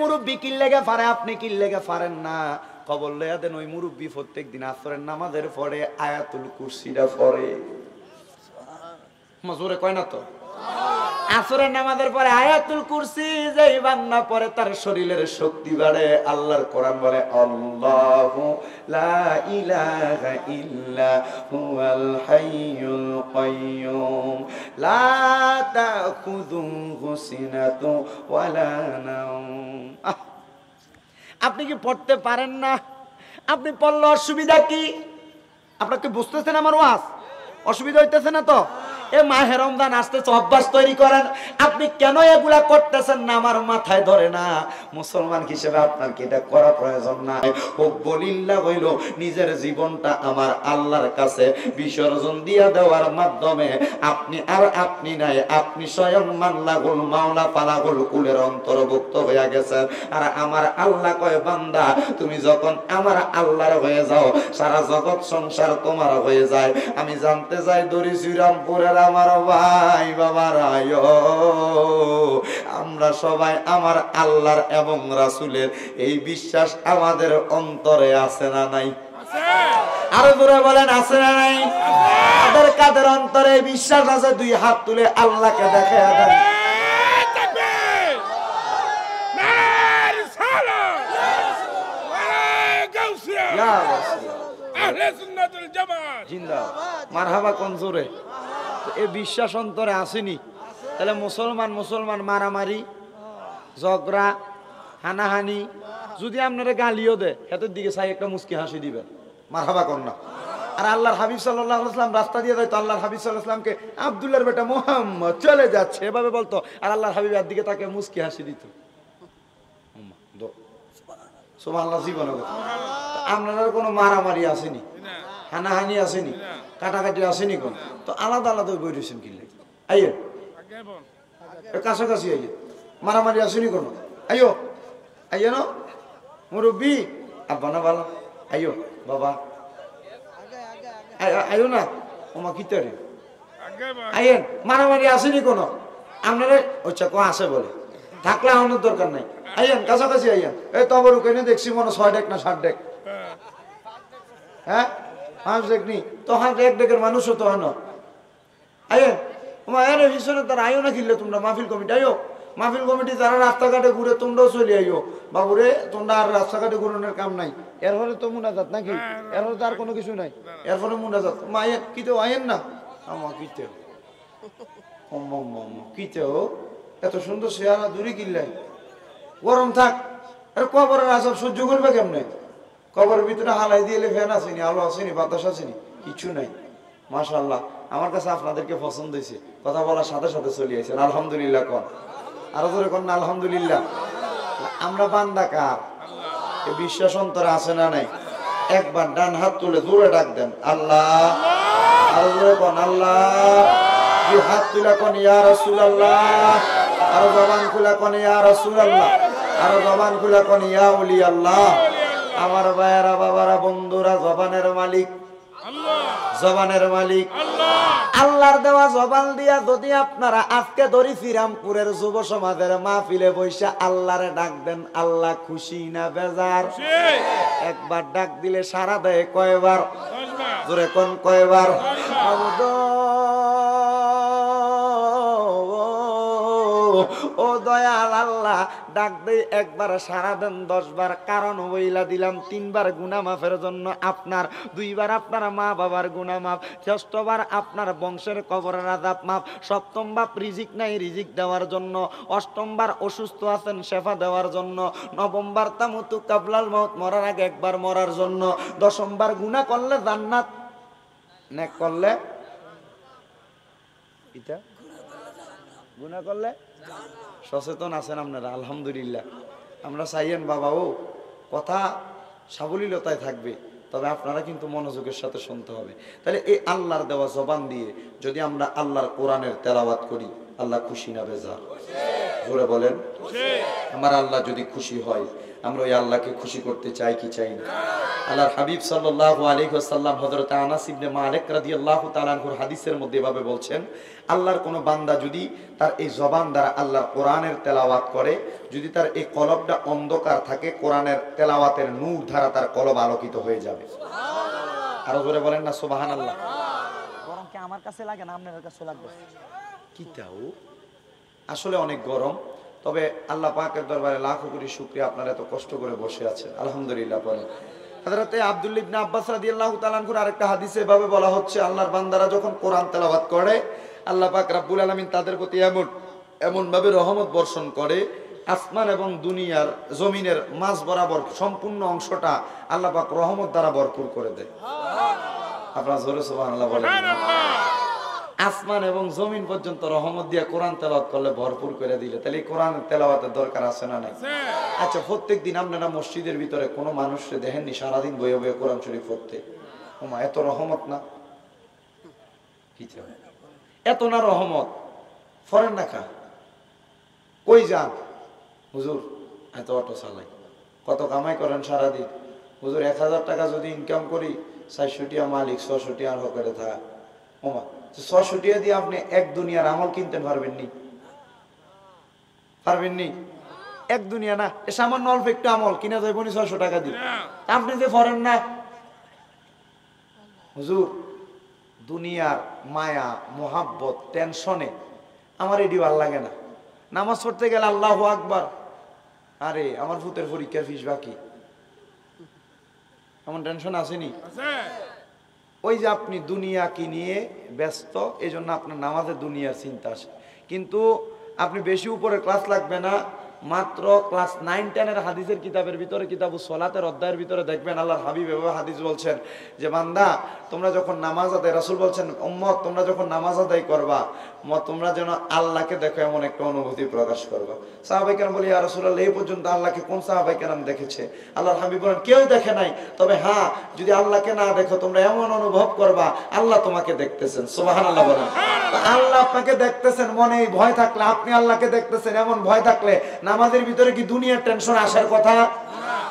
মুরব্বী কি লেগে পারে, আপনি কি লেগে পারেন না? খবর লইয়া দেন, ওই মুরব্বী প্রত্যেক দিন আসরের নামাজের পরে আয়াতুল কুরসিটা পড়ে। জোরে কয় না তো? আসরের নামাজের পরে আয়াতুল কুরসি যেই বান্দা পড়ে তার শরীরের শক্তি বাড়ে। আল্লাহর কোরআন বলে আল্লাহু লা ইলাহা ইল্লা হুয়াল হাইয়ুল কাইয়্যুম লা তাখুযুহু সিনাতুন ওয়ালা নাওম। আপনি কি পড়তে পারেন না? আপনি পড়লে অসুবিধা কি? আপনাকে বুঝতেছেন আমার ওয়াজ? অসুবিধা হইতেছে না তো? এ মাহে রমজান আসতেছে, অভ্যাস তৈরি করেন। আপনি কেন এগুলা করতেছেন না আমার মাথায় ধরে না। মুসলমান হিসেবে আপনার কি এটা করা প্রয়োজন না? হুব্বুলিল্লাহ হইল নিজের জীবনটা আমার আল্লাহর কাছে বিসর্জন দিয়া দেওয়ার মাধ্যমে আপনি আর আপনি নাই, আপনি স্বয়ং মাল্লাহুল মাওলা ফালাহুল কুলের অন্তর্ভুক্ত হয়ে গেছেন। আর আমার আল্লাহ কয় বান্দা তুমি যখন আমার আল্লাহর হয়ে যাও সারা জগৎ সংসার তোমার হয়ে যায়। আমি জানতে চাই দরি শ্রীরামপুরের আমার ভাই বাবারা, আমরা সবাই আমার আল্লাহর এবং রাসূলের এই বিশ্বাস আমাদের অন্তরে আছে না নাই? আরো জোরে বলেন আছে না নাই? আমাদের কাদের অন্তরে বিশ্বাস আছে? দুই হাত তুলে আল্লাহকে দেখায়া দেন। মারহাবা কোন জোরে? এ বিশ্বাস অন্তরে আসেনি, তাহলে মুসলমান মারামারি ঝগড়া হানাহানি যদি আপনারা গালিও দেয় হাতের দিকে চাই একটা মুস্কি হাসি দিবেন, মারহাবা কোন না? আর আল্লাহর হাবিব সাল্লাল্লাহু আলাইহি ওয়াসাল্লাম রাস্তা দিয়ে যাইতো, আল্লাহর হাবিব সাল্লাল্লাহু আলাইহি ওয়াসাল্লামকে আব্দুল্লাহর বেটা মুহাম্মদ চলে যাচ্ছে এভাবে বলতো, আর আল্লাহর হাবিবের দিকে তাকে মুস্কি হাসি দিত। সুবহানাল্লাহ। জীবনে আপনার কোনো মারামারি আসেনি, হানাহানি আসেনি, কাটাকাটি আসেনি কোন? তো আলাদা আলাদা বই রয়েছেন কিনলে আইয়ে কাছাকাছি আইয়ে মারামারি আসেনি কোনো? আইয়ো আইয়ে না মুরব্বী আব্বা না ভালো আইয়ো বাবা আইয়ো না ওমা কিতারে আইয়েন, মারামারি আসেনি কোনো? আপনারা আচ্ছা কো আসে বলে থাকলে আমাদের দরকার নাই। আইয়েন কাছাকাছি আইয়েন। এই তো আবার ওখানে দেখছি মনে 6 ডেক না 7 ডেক, হ্যাঁ 5 ডেক নি তো 1 ডেকের মানুষও তো হন। আইয়েন ওমা এর হিসেবে তারা আইও না কিনলে তোমরা মাহফিল কমিটি আইও, মাহফিল কমিটি যারা রাস্তাঘাটে ঘুরে তোমরাও চলে আইও। বাবুরে তোমরা আর রাস্তাঘাটে ঘুরানোর কাম নাই, এরপরে তো মুনাজাত নাকি? এরপরে তো আর কোনো কিছু নাই, এরপরে মুনাজাত। মা আইয়েন কিতেও আইয়েন না আমা কিতেও কিতেও এত সুন্দর চেহারা দূরে কিনলে গরম থাক। আর কবরের আসাব সহ্য করবে কেমনে? কবরের ভিতরে হালাই দিয়ে ফ্যান আসেনি, আলো আসেনি, বাতাস আসেনি, কিছু নাই। মাশাআল্লাহ, আমার কাছে আপনাদেরকে পছন্দ হয়েছে, কথা বলার সাথে সাথে চলে আসেন। আলহামদুলিল্লাহ কন, আরো ধরে কন না আলহামদুলিল্লাহ। আমরা বান্দা কার? এই বিশ্বাস অন্তরে আছে না নাই? একবার ডান হাত তুলে জোরে ডাক দেন আল্লাহ, আরো জোরে কন আল্লাহ। দুই হাত তুলে কন ইয়া রাসূলুল্লাহ, আরো জবান খুলে কন ইয়া রাসূলুল্লাহ, আরো জবান খুলে কন ইয়া ওলি আল্লাহ। আমার ভাইয়েরা বাবারা বন্ধুরা, জবানের মালিক জবানের মালিক আল্লাহর দেওয়া জবান দিয়া যদি আপনারা আজকে ধরি শ্রীরামপুরের যুব সমাজের মাহফিলে বৈশা আল্লাহরে ডাক দেন, আল্লাহ খুশি না বেজার? একবার ডাক দিলে সারা দেয় কয়বার? জোরে কোন কয়বার? ও দয়াল আল্লাহ ডাক দেই একবার সারা দেন 10 বার। কারণ বইলা দিলাম 3 বার গুনাহ মাফের জন্য আপনার, 2 বার আপনার মা বাবার গুনাহ মাফ, 6 বার আপনার বংশের কবরের আযাব মাফ, 7ম বার রিজিক নাই রিজিক দেওয়ার জন্য, 8ম বার অসুস্থ আছেন শেফা দেওয়ার জন্য, 9ম বার তামুতু কাবলাল মাউত মরার আগে একবার মরার জন্য, 10ম বার গুনাহ করলে জান্নাত, নেক করলে এটা গুনাহ করলে সচেতন আছেন আপনারা আলহামদুলিল্লাহ। আমরা চাইয়েন বাবা ও কথা সাবলীলতায় থাকবে, তবে আপনারা কিন্তু মনোযোগের সাথে শুনতে হবে। তাহলে এই আল্লাহর দেওয়া জবান দিয়ে যদি আমরা আল্লাহর কোরআনের তেলাওয়াত করি, আল্লাহ খুশি না বেজার? জোরে বলেন। আমার আল্লাহ যদি খুশি হয়, আমরা ওই আল্লাহকে খুশি করতে চাই কি চাই না? আল্লাহর হাবিব সাল্লাল্লাহু আলাইহি ওয়াসাল্লাম হযরত আনাস ইবনে মালিক রাদিয়াল্লাহু তাআলা আনহুর হাদিসের মধ্যে এভাবে বলছেন, আল্লাহর কোন বান্দা যদি তার এই জবান দ্বারা আল্লাহর কোরআনের তেলাওয়াত করে, যদি তার এই কলবটা অন্ধকার থাকে, কোরআনের তেলাওয়াতের নূর দ্বারা তার কলব আলোকিত হয়ে যাবে। আরো জোরে বলেন না সুবহানাল্লাহ। গরম কি আমার কাছে লাগে না আপনার কাছে লাগবে? কি তাও আসলে অনেক গরম, তবে আল্লাহ পাকের দরবারে লাখো কোটি শুকরিয়া, আপনারা এত কষ্ট করে বসে আছেন, আলহামদুলিল্লাহ। পরে হযরতে আব্দুল্লাহ ইবনে আব্বাস রাদিয়াল্লাহু তাআলা আনহুর আরেকটা হাদিসে এভাবে বলা হচ্ছে, আল্লাহর বান্দারা যখন কোরআন তেলাওয়াত করে, আল্লাহ পাক রব্বুল আলামিন তাদের প্রতি এমন ভাবে রহমত বর্ষণ করে, আসমান এবং দুনিয়ার জমিনের মাঝ বরাবর সম্পূর্ণ অংশটা আল্লাহ পাক রহমত দ্বারা ভরপুর করে দেয়। আপনারা জোরে সুবহানাল্লাহ বলেন। আসমান এবং জমিন পর্যন্ত রহমত দিয়ে কোরআন তেলাওয়াত করলে ভরপুর করে দিলে, তাহলে কোরআন তেলাওয়াতের দরকার আছে না নাই? আচ্ছা, প্রত্যেকদিন আপনারা মসজিদের ভিতরে কোনো মানুষকে দেখেননি সারাদিন বয়ে বয়ে কোরআন শরীফ পড়তে? ওমা, এত রহমত না? কি এত না রহমত? ফরেন না খা কই যান হুজুর? এত অটো চালাই, কত কামাই করেন সারাদিন? হুজুর 1000 টাকা যদি ইনকাম করি, 400 টিয়া মালিক, 600 টিয়া আর করে থাকা। ওমা, 600 টিয়া দিয়ে আপনি এক দুনিয়ার আমল কিনতে পারবেননি? পারবেননি? এক দুনিয়া না, সামান্য অল্প একটু আমল কিনা যাইব 600 টাকা দিয়ে। আপনি যে ফরেন না হুজুর, দুনিয়ার মায়া মোহাব্বত টেনশনে আমার এডি ভাল লাগে না। নামাজ পড়তে গেলে আল্লাহু আকবার, আরে আমার ভূতের পরীক্ষার ফিস বাকি, এমন টেনশন আসেনি? ওই যে আপনি দুনিয়া কি নিয়ে ব্যস্ত, এই জন্য আপনার নামাজে দুনিয়ার চিন্তা আসে। কিন্তু আপনি বেশি উপরে ক্লাস লাগবে না, মাত্র ক্লাস 9-10 হাদিসের কিতাবের ভিতরে, কিতাবুস সালাতের অধ্যায়ের ভিতরে দেখবেন আল্লাহর হাবিব এভাবে হাদিস বলছেন যে, বান্দা তোমরা যখন নামাজ আদায়, রাসূল বলছেন উম্মত তোমরা যখন নামাজ আদায় করবা, তোমরা যেন আল্লাহকে দেখো এমন একটা অনুভূতি প্রকাশ করবা। সাহাবায়ে কেরাম বলি, ইয়া রাসূলুল্লাহ, এই পর্যন্ত আল্লাহকে কোন সাহাবায়ে কেরাম দেখেছে? আল্লাহর হাবিব বলেন, কেউ দেখে নাই, তবে হ্যাঁ, যদি আল্লাহকে না দেখো তোমরা এমন অনুভব করবা আল্লাহ তোমাকে দেখতেছেন। সুবহানাল্লাহ বলেন। আল্লাহ আপনাকে দেখতেছেন, মনে ভয় থাকলে, আপনি আল্লাহকে দেখতেছেন এমন ভয় থাকলে, নামাজের ভিতরে কি দুনিয়ার টেনশন আসার কথা?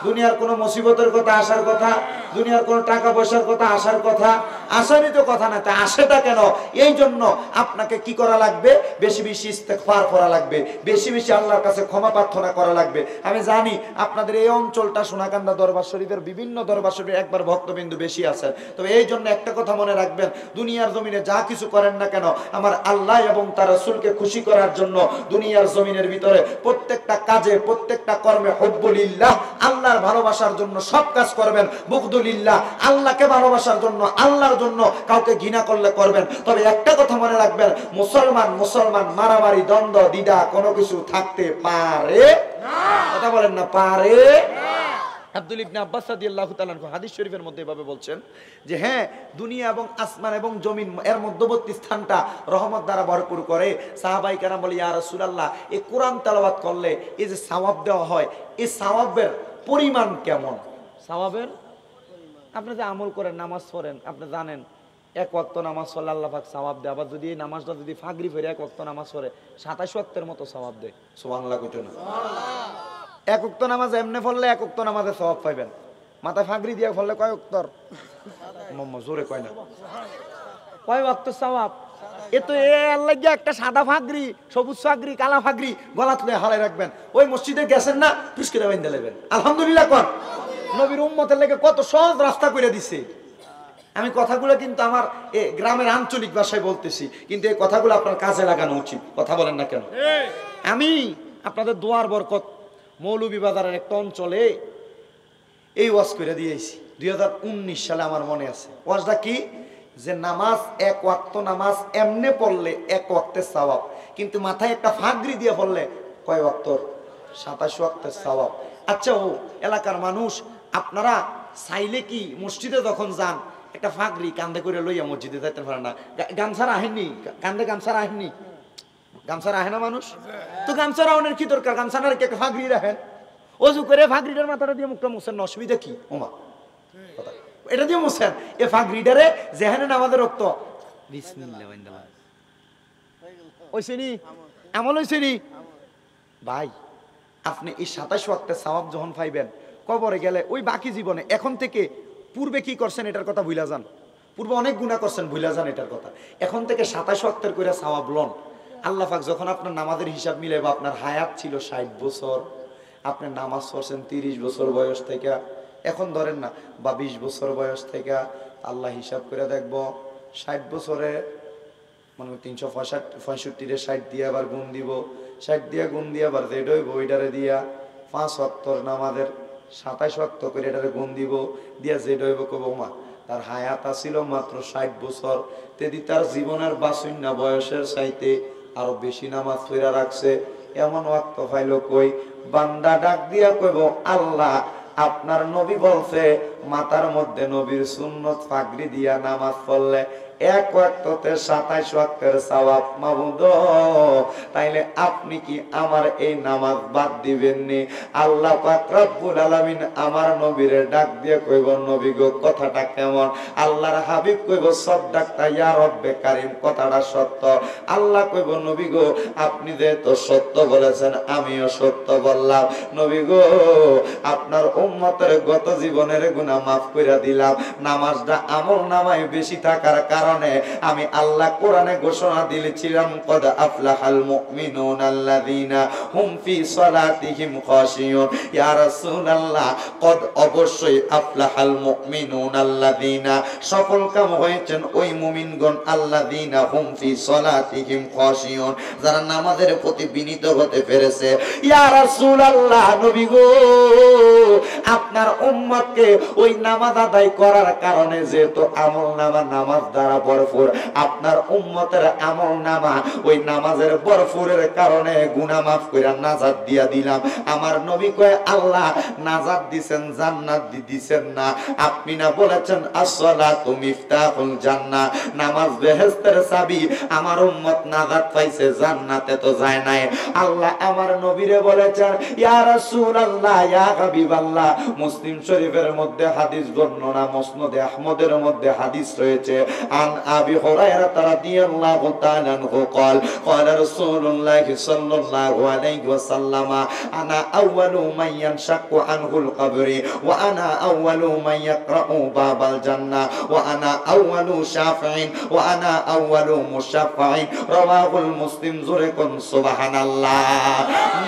দুনিয়ার কোনো মুসিবতের কথা আসার কথা? দুনিয়ার কোনো টাকা পয়সার কথা আসার কথা? আসারই তো কথা না, তা আসেটা কেন? এই জন্য আপনাকে কি করা লাগবে? বেশি বেশি ইস্তেগফার করা লাগবে, বেশি বেশি আল্লাহর কাছে ক্ষমা প্রার্থনা করা লাগবে। আমি জানি আপনাদের এই অঞ্চলটা সোনাকান্দা দরবার শরীফের বিভিন্ন দরবার শরীফে একবার ভক্তবিন্দু বেশি আছেন, তবে এই জন্য একটা কথা মনে রাখবেন, দুনিয়ার জমিনে যা কিছু করেন না কেন, আমার আল্লাহ এবং তার রাসূলকে খুশি করার জন্য দুনিয়ার জমিনের ভিতরে প্রত্যেকটা কাজে, প্রত্যেকটা কর্মে হুব্বুলিল্লাহ, আল্লাহর ভালোবাসার জন্য সব কাজ করবেন। বুগদুলিল্লাহ, আল্লাহকে ভালোবাসার জন্য, আল্লাহর জন্য কাউকে ঘৃণা করলে করবেন। তবে একটা কথা মনে রাখবেন, মুসলমান মারামারি, দ্বন্দ্ব, দ্বিধা কোনো কিছু থাকতে পারে না। কথা বলেন না, পারে না। আব্দুল্লাহ ইবনে আব্বাস রাদিয়াল্লাহু তাআলা আনহু হাদিস শরীফের মধ্যে এভাবে বলছেন যে, হ্যাঁ, দুনিয়া এবং আসমান এবং জমিন এর মধ্যবর্তী স্থানটা রহমত দ্বারা ভরপুর করে। সাহাবায়ে কেরাম বলে, ইয়া রাসূলুল্লাহ, এই কোরআন তেলাওয়াত করলে এই যে সওয়াব দেওয়া হয়, এই সওয়াবের পরিমাণ কেমন? সওয়াবের, আপনি যে আমল করেন, নামাজ পড়েন, আপনি জানেন এক ওয়াক্ত নামাজ পড়লে আল্লাহ পাক সওয়াব দেয়। আবার যদি এই নামাজটা যদি ফাগরি ফেরে এক ওয়াক্ত নামাজ পড়ে 27 ওয়াক্তের মতো সওয়াব দেয়। সুবহানাল্লাহ কইতো না? এক ওয়াক্ত নামাজ এমনি পড়লে এক ওয়াক্ত নামাজে সওয়াব পাইবেন, মাথায় ফাগরি দিয়ে পড়লে কয় ওয়াক্তর? মাম্মা জোরে কয় না, কয় ওয়াক্ত সওয়াব? এ তো আল্লাহ গিয়া একটা সাদা ফাগরি, সবুজ ফাগরি, কালা ফাগরি গলা তুলে হালাই রাখবেন, ওই মসজিদে গেছেন না, টুসকিরা বাইন্দা নেবেন। আলহামদুলিল্লাহ কোন নবীর উম্মতের লেগে কত সহজ রাস্তা করে দিছে। আমি কথাগুলো কিন্তু আমার গ্রামের আঞ্চলিক ভাষায় বলতেছি, কিন্তু এই কথাগুলো আপনার কাজে লাগানো উচিত। কথা বলেন না কেন? আমি আপনাদের দোয়ার বরকত মৌলভীবাজারের একটা অঞ্চলে এই ওয়াজ করে দিয়েছি 2019 সালে, আমার মনে আছে। ওয়াজটা কি? যে নামাজ, এক ওয়াক্ত নামাজ এমনে পড়লে এক ওয়াক্তের সওয়াব, কিন্তু মাথায় একটা ফাগরি দিয়ে পড়লে কয় ওয়াক্তর? 27 ওয়াক্তের সওয়াব। আচ্ছা, ও এলাকার মানুষ, আপনারা চাইলে কি মসজিদে যখন যান একটা ফাগরি কান্দে করে লইয়া মসজিদে যাইতে পারেন না? গামছা রাখেননি? কান্দে গামছা রাখেননি? গামছা রাখে না মানুষ? তো গামছা রাখনের কি দরকার? গামছা না রেখে ফাগরি রাখেন, অজু করে ফাগরিটার মাথাটা দিয়ে মুখটা মুছেন, অসুবিধা কি? ওমা কথা এটা দিয়ে মুছেন, এ ফাগরিটারে যেখানে নামাজে রক্ত বিসমিল্লাহ ওইসেনি আমল হইছেনি ভাই। আপনি এই 27 ওয়াক্তের সওয়াব যখন পাইবেন, কবরে গেলে ওই বাকি জীবনে এখন থেকে পূর্বে কি করছেন এটার কথা ভুলা যান, পূর্বে অনেক গুনাহ করছেন ভুলা যান এটার কথা। এখন থেকে 27 ওয়াক্তের করে সওয়াব লন। আল্লাহ পাক যখন আপনার নামাজের হিসাব মিলাইব, আপনার হায়াত ছিল 60 বছর, আপনি নামাজ পড়ছেন 30 বছর বয়স থেকে, এখন ধরেন না বা 20 বছর বয়স থেকে, আল্লাহ হিসাব করে দেখব 60 বছরে মানে 365 60 দিয়ে আবার গুণ দিব, 60 দিয়ে গুণ দিয়ে আবার রেড হইব, ওইটারে দিয়া 5 ওয়াক্ত নামাজের 27 ওয়াক্ত করে এটারে গুণ দিব, দিয়া জেড হইব কব মা তার হায়াত আছিল মাত্র 60 বছর, তেদি তার জীবনের 52 বয়সের চাইতে আরো বেশি নামাজ পড়া রাখছে। এমন ওয়াক্ত পাইল কই, বান্দা ডাক দিয়া কইব আল্লাহ আপনার নবী বলছে মাথার মধ্যে নবীর সুন্নত পাগড়ি দিয়া নামাজ পড়লে এক ওয়াক্ততে 27 ওয়াক্তের সওয়াব মাবুদ, তাইলে আপনি কি আমার এই নামাজ বাদ দিবেন নি? আল্লাহ পাক রব্বুল আলামিন আমার নবীরে ডাক দিয়ে কইব নবী গো কথাটা কেমন? আল্লাহর হাবিব কইব সাদাক্তা ইয়া রব্বে কারীম, কথাটা সত্য। আল্লাহ কইব নবী গো আপনি যে তো সত্য বলেছেন আমিও সত্য বললাম। নবী গো আপনার উম্মতের গত জীবনের গুনাহ মাফ কইরা দিলাম। নামাজটা আমল নামায় বেশি থাকার কারণে আমি আল্লাহ কোরআনে ঘোষণা দিয়েছিলাম কদ আফলাহাল মুমিনুন আল্লাযীনা হুম ফি সালাতিহিম খাশিয়ুন। ইয়া রাসূলুল্লাহ কদ অবশ্যই আফলাহাল মুমিনুন আল্লাযীনা সফলকাম হয়েছেন ওই মুমিনগণ আল্লাযীনা হুম ফি সালাতিহিম খাশিয়ুন, যারা নামাজের প্রতি বিনীত হতে পেরেছে। ইয়া রাসূলুল্লাহ নবী গো আপনার উম্মতকে ওই নামাজ আদায় করার কারণে যেহেতু আমলনামা নামাজ দ্বারা ভরপুর, আপনার উম্মতের আমলনামা ওই নামাজের ভরপুরের কারণে গুনাহ মাফ কইরা নাজাত দিয়া দিলাম। আমার নবী কয় আল্লাহ নাজাত দিবেন জান্নাত দিবেন না, আপনি না বলেছেন as-সালাতু মিফতাহুল জান্নাহ, নামাজ বেহেশতের চাবি। আমার উম্মত নাজাত পাইছে জান্নাতে তো যায় নাই। আল্লাহ আমার নবীরে বলেছেন ইয়া রাসূলুল্লাহ ইয়া হাবিবাল্লাহ, মুসলিম শরীফের মধ্যে হাদিস বর্ণনা, মুসনাদে আহমদের মধ্যে হাদিস রয়েছে আন আবি হুরায়রা রাদিয়াল্লাহু তাআলা আনহু قال قال رسول الله صلى الله عليه وسلم انا اول من ينشق عنه القبر وانا اول من يقرأ باب الجنه وانا اول شافع وانا اول مشفع رواه المسلم জোরেকন সুবহানাল্লাহ।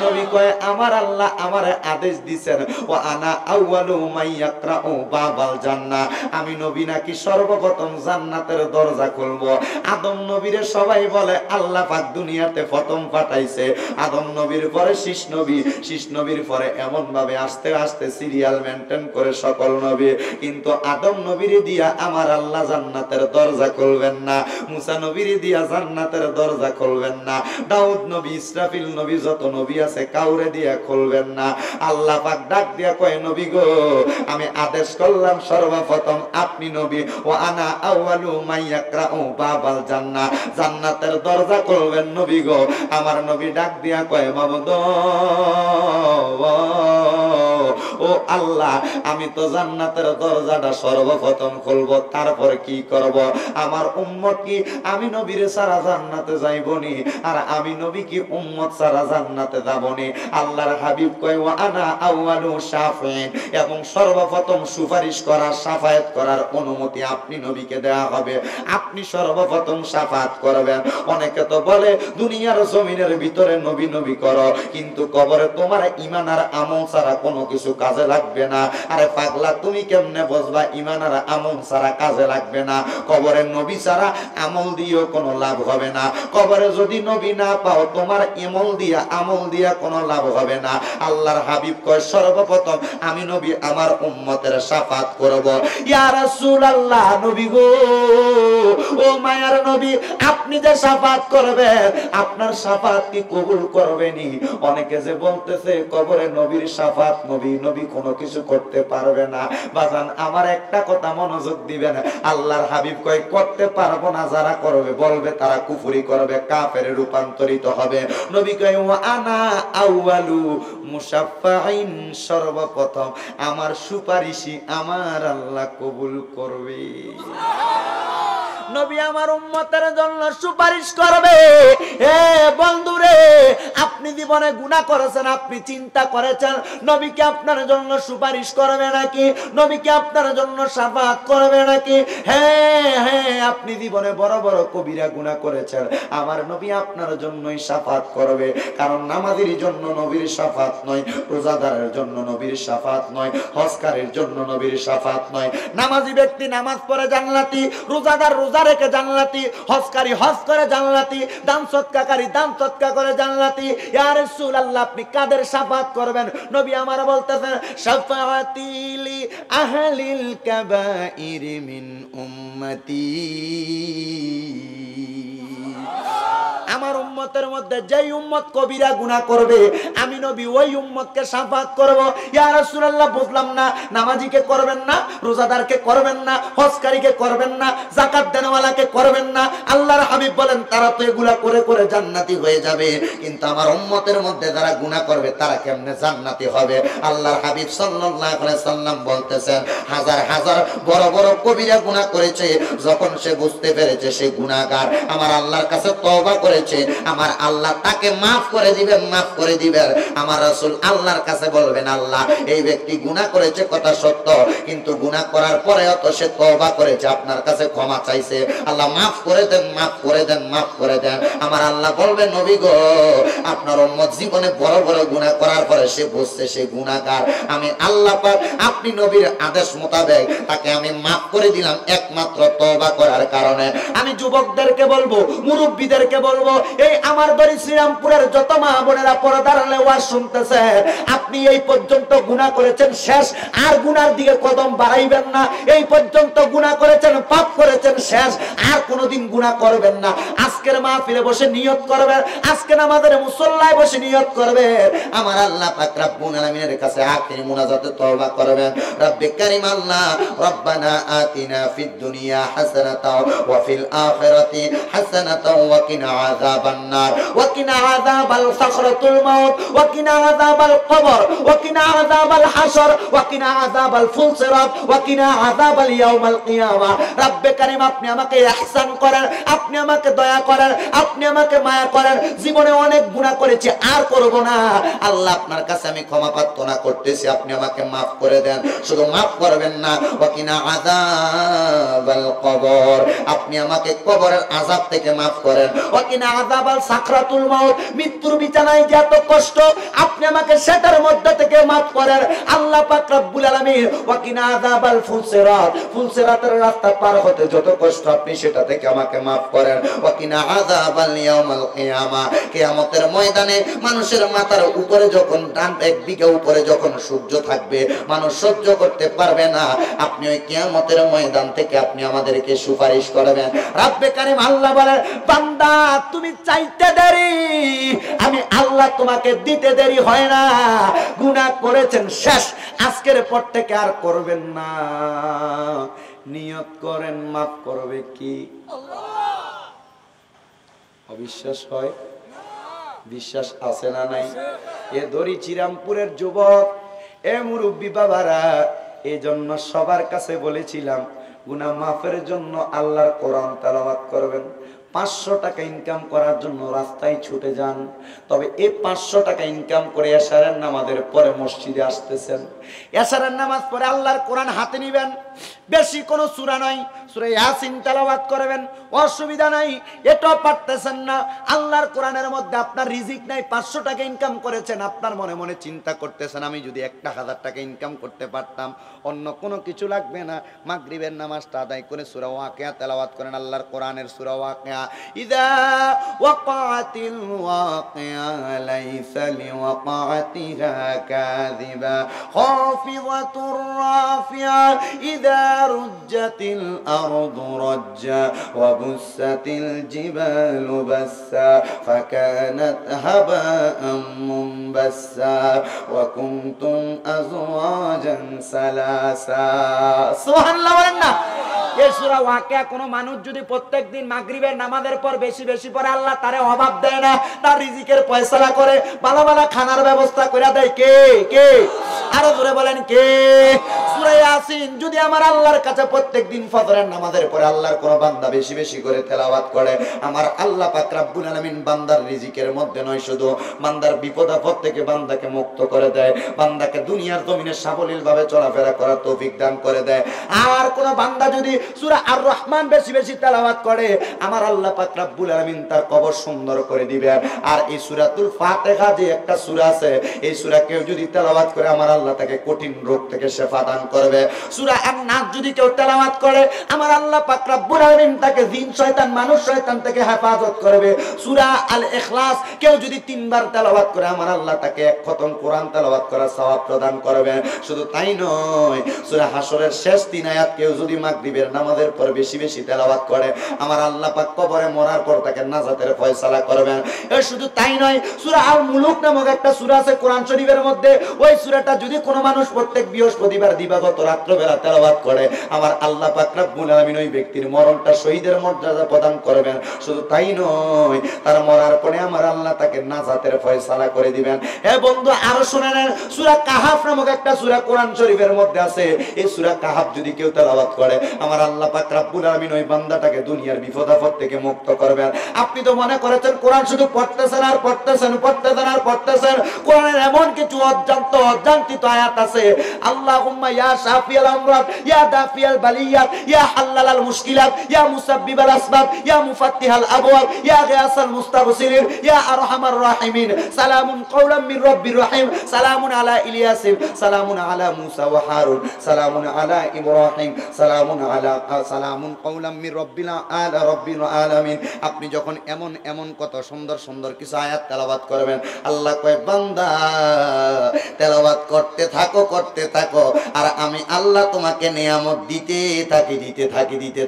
নবী কয় আমার আল্লাহ আমারে আদেশ দিবেন ওয়া আনা আউয়ালু মান ইয়াকরাউ বাবাল জান্নাহ, আমি নবী নাকি সর্বপ্রথম জান্নাতের দরজা খুলবো। আদম নবীরে সবাই বলে আল্লাহ পাক দুনিয়াতে প্রথম পাঠাইছে, আদম নবীর পরে শীষ নবী, শীষ নবীর পরে এমন ভাবে আস্তে আস্তে সিরিয়াল মেইনটেইন করে সকল নবী, কিন্তু আদম নবীরে দিয়া আমার আল্লাহ জান্নাতের দরজা খুলবেন না, মুসা নবীরে দিয়া জান্নাতের দরজা খুলবেন না, দাউদ নবী ইসরাফিল নবী যত নবী আছে কাউরে দিয়া খুলবেন না। আল্লাহ পাক ডাক দিয়া কয় নবী গো আমি আদেশ করলাম সর্বপ্রথম আপনি নবী ওয়া আনা আউয়ালু মান ইয়াকরাউ বাবাল জান্নাহ, জান্নাতের দরজা খুলবেন নবী গো। আমার নবী ডাক দিয়া কয় মাবুদ ও আল্লাহ আমি তো জান্নাতের দরজাটা সর্বপ্রথম খুলবো, তারপর কি করব? আমার উম্মত কি আমি নবীর ছাড়া জান্নাতে যাইবনি? আর আমি নবী কি উম্মত ছাড়া জান্নাতে যাবনি? আল্লাহর হাবিব কয় ওয়া আনা আউয়ালু শাফিঈন, এবং সর্বপ্রথম সুপারিশ করার শাফায়াত করার অনুমতি আপনি নবীকে দেয়া হবে, আপনি সর্বপ্রথম শাফায়াত করবেন। অনেকে তো বলে দুনিয়ার জমিনের ভিতরে নবী নবী করো, কিন্তু কবরে তোমার ঈমান আর আমল ছাড়া কোনো কিছু কাজে লাগবে না। আরে পাগলা তুমি কেমনে বুঝবা ঈমান আর আমল ছাড়া কাজে লাগবে না? কবরে নবী ছাড়া আমল দিয়েও কোনো লাভ হবে না। কবরে যদি নবী না পাও তোমার আমল দিয়া কোনো লাভ হবে না। আল্লাহর হাবিব কয় সর্বপ্রথম আমি নবী আমার উম্মতের শাফাত করব। ইয়া রাসূলুল্লাহ নবী গো ও মায়ার নবী আপনি যে শাফাত করবেন আপনার শাফাত কি কবুল করবেনি? অনেকে যে বলতেছে কবরে নবীর শাফাত, নবী নবী কোনো কিছু করতে পারবে না। বাজান আমার একটা কথা মনোযোগ দিবেন, আল্লাহর হাবিব কয় করতে পারবো না, যারা করবে বলবে তারা কুফরি করবে, কাফেরে রূপান্তরিত হবে। নবী কয় ওয়া আনা আউয়ালু মুশাফফাইন, সর্বপ্রথম আমার সুপারিশই আমার আল্লাহ কবুল করবে। নবী আমার উম্মতের জন্য সুপারিশ করবে। হে বন্ধুরে, আপনি জীবনে গুনাহ করেছেন, আপনি চিন্তা করেছেন নবী কি আপনার জন্য সুপারিশ করবে নাকি, নবী কি আপনার জন্য শাফাআত করবে নাকি? হ্যাঁ হ্যাঁ, আপনি জীবনে বড় বড় কবিরা গুনাহ করেছেন, আমার নবী আপনার জন্যই শাফাআত করবে। কারণ নামাজের জন্য নবীর শাফাআত নয়, রোজাদারের জন্য নবীর শাফাআত নয়, হজকারীর জন্য নবীর শাফাআত নয়। নামাজি ব্যক্তি নামাজ পড়ে জান্নাতি, রোজাদার রোজা রেখে জান্নাতি, হজকারী হজ করে জান্নাতি, দান সদকাকারী দান সদকা করে জান্নাতি। ইয়া রাসূলুল্লাহ, আপনি কাদের শাফাআত করবেন? নবী আমার বলতেছেন, শাফাআতি লি আহলিল কাবাইর মিন উম্মতি। আমার উম্মতের মধ্যে যেই উম্মত কবিরা গুনাহ করবে, আমি নবী ওই উম্মতকে শাফাআত করব। ইয়া রাসূলুল্লাহ, বুঝলাম না, নামাজিকে করবেন না, রোজাদারকে করবেন না, হজকারীকে করবেন না, যাকাত দেনওয়ালাকে করবেন না? আল্লাহর হাবিব বলেন, তারা তো এগুলা করে করে জান্নাতি হয়ে যাবে, কিন্তু আমার উম্মতের মধ্যে যারা গুনাহ করবে তারা কেমনে জান্নাতি হবে? আল্লাহর হাবিব সাল্লাল্লাহু আলাইহি সাল্লাম বলতেছেন, হাজার হাজার বড় বড় কবিরা গুনাহ করেছে, যখন সে বুঝতে পেরেছে সে গুনাহগার, আমার আল্লাহর কাছে তওবা করেছে, আমার আল্লাহ তাকে মাফ করে দিবেন, মাফ করে দিবেন। আমার রাসূল আল্লাহর কাছে বলবেন, আল্লাহ এই ব্যক্তি গুনাহ করেছে কথা সত্য, কিন্তু গুনাহ করার পরেও তো সে তওবা করেছে, আপনার কাছে ক্ষমা চাইছে, আল্লাহ মাফ করে দেন, মাফ করে দেন, মাফ করে দেন। আমার আল্লাহ বলবেন, নবী গো, আপনার উম্মত জীবনে বড় বড় গুনাহ করার পরে সে বুঝছে সে গুনাহগার, আমি আল্লাহ পাক আপনি নবীর আদেশ মোতাবেক তাকে আমি মাফ করে দিলাম একমাত্র তওবা করার কারণে। আমি যুবকদেরকে বলবো, মুরব্বীদেরকে বলবো, এই আমার দরি শ্রীরামপুরের যত মা বোনেরা পর্দার আড়ালে ওয়াজ শুনতেছে, আপনি এই পর্যন্ত গুনাহ করেছেন, শেষ, আর গুনার দিকে কদম বাড়াইবেন না। এই পর্যন্ত গুনাহ করেছেন, পাপ করেছেন, শেষ, আর কোনোদিন গুনাহ করবেন না। আজকের মাহফিলে বসে নিয়ত করবেন, আজকে নামাজের মুসল্লায় বসে নিয়ত করবেন, আমার আল্লাহ পাক রব্বুল আলামিনের কাছে আখির মুনাজাতে তওবা করবেন। রব্বে কারীম আল্লাহ, রব্বানা আতিনা ফিদ দুনিয়া হাসানাতাও ওয়া ফিল আখিরাতি হাসানাতাও ওয়া কিনা আযাবান নার ওয়া কিনা আযাবাল সাখরাতুল মাউত ওয়া কিনা আযাবাল কবর ওয়া কিনা আযাবাল হাসর ওয়া কিনা আযাবাল ফুলসিরাত ওয়া কিনা আযাবাল ইয়াউমাল কিয়ামা। রব্বে কারীম, আপনি আমাকে ইহসান করেন, আপনি আমাকে দয়া করেন, আপনি আমাকে মায়া করেন। জীবনে অনেক গুনাহ করেছি, আর করব না। আল্লাহ, আপনার কাছে আমি ক্ষমা প্রার্থনা করতেছি, আপনি আমাকে মাফ করে দেন। শুধু মাফ করবেন না, ওয়া কিনা আযাবাল কবর, আপনি আমাকে কবরের আযাব থেকে মাফ করেন। ওয়া কিনা আযাবাল সাকরাতুল মাউত, মৃত্যুর বিছানায় যে এত কষ্ট, আপনি আমাকে সেটার মধ্যে থেকে মাফ করেন। আল্লাহ পাক রব্বুল আলামিন, ওয়া কিনা আযাবাল ফুলসিরাত, ফুলসিরাতের রাস্তা পার হতে যত কষ্ট, আপনি সেটা থেকে আমাকে মাফ করেন। ওয়া কিনা আযাবাল ইয়াউমাল কিয়ামা, কিয়ামতের ময়দানে মানুষের মাথার উপরে যখন ডান একদিকে উপরে যখন সূর্য থাকবে, মানুষ সহ্য করতে পারবে না, আপনি ওই কিয়ামতের ময়দান থেকে আপনি আমাদেরকে সুপারিশ করবেন। রব্বে কারীম আল্লাহ বলেন, বান্দা তুমি চাইতে দেরি, আমি আল্লাহ তোমাকে দিতে দেরি হয় না। গুনাহ করেছেন, শেষ, আজকের পর থেকে আর করবেন না। নিয়ত করেন, মাফ করবে কি আল্লাহ। অবিশ্বাস হয়? বিশ্বাস আছে না নাই? এ দড়ি চিরামপুরের যুবক, এ মুরব্বী বাবারা, এই জন্য সবার কাছে বলেছিলাম, গুনাহ মাফের জন্য আল্লাহর কোরআন তেলাওয়াত করবেন। 500 টাকা ইনকাম করার জন্য রাস্তায় ছুটে যান, তবে এই 500 টাকা ইনকাম করে এশারের নামাজের পরে মসজিদে আসতেছেন, এশারের নামাজ পরে আল্লাহর কোরআন হাতে নিবেন, বেশি কোনো সূরা নাই, সূরা ইয়াসিন তেলাওয়াত করবেন, অসুবিধা নাই। এটাও পারতেছেন না, আল্লাহর কোরআনের মধ্যে আপনার রিজিক নাই, 500 টাকা ইনকাম করেছেন, আপনার মনে মনে চিন্তা করতেছেন, আমি যদি 1000 টাকা ইনকাম করতে পারতাম, অন্য কোনো কিছু লাগবে না, মাগরিবের নামাজটা আদায় করে সূরা ওয়াকিয়া তেলাওয়াত করেন, আল্লাহর কোরআনের সূরা ওয়াকিয়া। ইযা ওয়াকাতিল ওয়াকিয়া লাইসা লিওয়াকাতিহা কাযিবা খাফিদাতুর রাফিয়া ইযা রুজ্জাতিল আরদু রাজ্জা ওয়া বুসাতিল জিবালু বাসসা ফাকানাত হাবাআম মুনবাসসা ওয়া কুনতুম আযওয়াজান সালাসা। সুবহানাল্লাহ বলেন না? এই সূরা ওয়াকিয়া কোন মানুষ যদি প্রত্যেকদিন মাগরিবের নামাজের পর বেশি বেশি পড়ে, আল্লাহ তারে অভাব দেয় না, তার রিজিকের ফয়সালা করে, ভালো ভালো খানার ব্যবস্থা করে দেয়। কে কে? আরো জোরে বলেন কে? সূরা ইয়াসিন যদি আমার আল্লাহর কাছে প্রত্যেকদিন ফজরের নামাজের পরে আল্লাহর কোন বান্দা বেশি বেশি করে তেলাওয়াত করে, আমার আল্লাহ পাক রব্বুল আলামিন বান্দার রিজিকের মধ্যে নয় শুধু বান্দার বিপদ আপদ থেকে বান্দাকে মুক্ত করে দেয়, বান্দাকে দুনিয়ার জমিনে সাবলীল ভাবে চলাফেরা করার তৌফিক দান করে দেয়। আর কোন বান্দা যদি সূরা আর রহমান বেশি বেশি তেলাওয়াত করে, আমার আল্লাহ পাক রব্বুল আলামিন তার কবর সুন্দর করে দিবেন। আর এই সূরাতুল ফাতিহা যে একটা সূরা আছে, এই সূরা কেউ যদি তেলাওয়াত করে আমার আল্লাহ তাকে কঠিন রোগ থেকে শিফা দান করবে। সূরা আন-নাস যদি কেউ তেলাওয়াত করে, আমার আল্লাহ পাক রব্বুল আলামিন তাকে জিন শয়তান মানুষ শয়তান থেকে হেফাজত করবে। সূরা আল ইখলাস কেউ যদি 3 বার তেলাওয়াত করে, আমার আল্লাহ তাকে এক খতম কোরআন তেলাওয়াত করার সওয়াব প্রদান করবে। শুধু তাই নয়, সূরা হাশরের শেষ 3 আয়াত কেউ যদি মাগরিবের নামাজের পর বেশি বেশি তেলাওয়াত করে, আমার আল্লাহ পাক কবরে মরার পর তাকে নাজাতের ফয়সালা করবেন। শুধু তাই নয়, সূরা আল মুলুক নামক একটা সূরা আছে কোরআন শরীফের মধ্যে, ওই সূরাটা যদি কোনো মানুষ প্রত্যেক বৃহস্পতিবার দিবাগত রাত্রবেলা তেলাওয়াত করে, আমার আল্লাহ পাক রব্বুল আলামিন ওই ব্যক্তির মরণটা শহীদের মর্যাদা প্রদান করবেন। শুধু তাই নয়, তার মরার পরে আমার আল্লাহ তাকে নাজাতের ফয়সালা করে দিবেন। হে বন্ধু, আরো শুনে নেন, সূরা কাহাফ নামক একটা সূরা কোরআন শরীফের মধ্যে আছে, এই সূরা কাহাফ যদি কেউ তেলাওয়াত করে, আমার আল্লাহ পাক রব্বুল আলামিন ওই বান্দাটাকে দুনিয়ার বিপদ আপদ থেকে মুক্ত করবেন। আপনি তো মনে করেছেন কোরআন শুধু পড়তেছেন আর পড়তেছেন, পড়তেছেন আর পড়তেছেন, কোরআনের এমন কিছু অজান্তিত আয়াত আছে, আল্লাহুম্মা ইয়া শাফিয়াল আমরাত, ইয়া দাফিয়াল বালিয়াত, ইয়া হাল্লালাল মুশকিলাত, ইয়া মুসাব্বিবাল আসবাব, ইয়া মুফাত্তিহাল আবওয়াব, ইয়া গিয়াসাল মুস্তাগফিরিন, ইয়া আরহামার রাহিমিন, সালামুন কাওলাম মির রাব্বির রহিম, সালামুন আলা ইলিয়াসিন, সালামুন আলা মুসা ওয়া হারুন, সালামুন আলা ইব্রাহিম, সালামুন কাওলাম মির রাব্বিল আলামিন। আপনি যখন এমন এমন কত সুন্দর সুন্দর কিছু আয়াত তেলাওয়াত করবেন, আল্লাহ কয় বান্দা তেলাওয়াত করতে থাকো, আর আমি আল্লাহ তোমাকে নিয়ামত দিতে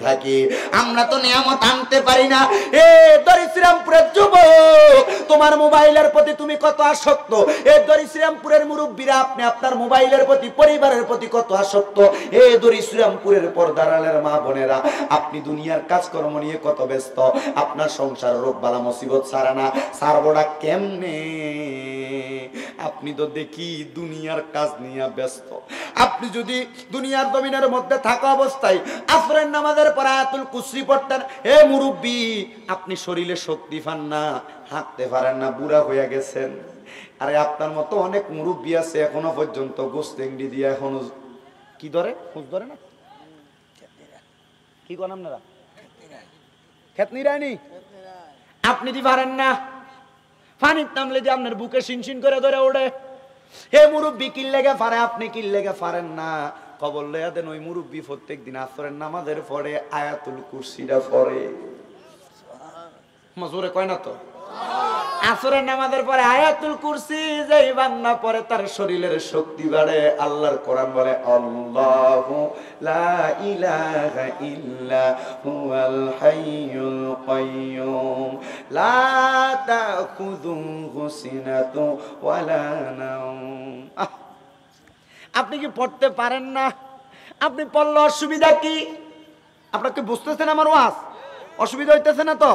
থাকি। আমরা তো নিয়ামত আনতে পারি না। এ দরিশ্রামপুরের যুবক, তোমার মোবাইলের প্রতি তুমি কত আসক্ত। এ দরিশ্রামপুরের মুরব্বীরা, আপনি আপনার মোবাইলের প্রতি, পরিবারের প্রতি কত আসক্ত। এ দরিশ্রামপুরের পর্দারালের মা বোনেরা, আপনি দুনিয়ার কাজকর্ম নিয়ে কত ব্যস্ত। আপনার সংসার রোগ বালা মুসিবত সারা না, সারবড়া কেমনে? আপনি তো দেখি দুনিয়ার কাজ নিয়ে ব্যস্ত। আপনি যদি দুনিয়ার জমিনের মধ্যে থাকা অবস্থায় আসরের নামাজের পর আয়াতুল কুরসি পড়তেন, হে মুরব্বী, আপনি শরীরে শক্তি পান না, হাঁটতে পারেন না, বুড়া হয়ে গেছেন। আরে আপনার মতো অনেক মুরব্বী আছে এখনো পর্যন্ত গোস্তেংডি দিয়ে এখনো কি ধরে, খুঁজ ধরে না, কি করেন আপনারা, খেতনি রায়নি, আপনি দি পারেন না। পানির নামলে যে আপনার বুকে শিনশিন করে ধরে ওঠে। হে মুরব্বী, কি লেগে পারে, আপনি কি লেগে পারেন না? খবর লইয়া দেন, ওই মুরব্বী প্রত্যেক দিন আসরের নামাজের পরে আয়াতুল কুরসিটা পড়ে। মজুরে কয় না তো, আসরের নামাজের পরে আয়াতুল কুরসি যেই বান্দা পড়ে তার শরীরের শক্তি বাড়ে। আল্লাহর কোরআন বলে, আল্লাহু লা ইলাহা ইল্লা হুয়াল হাইয়ুল কাইয়্যুম লা তাখুযুহু সিনাতুন ওয়ালা নাওম। আপনি কি পড়তে পারেন না? আপনি পড়লে অসুবিধা কি? আপনাকে বুঝতেছেন আমার ওয়াজ? অসুবিধা হইতেছে না তো?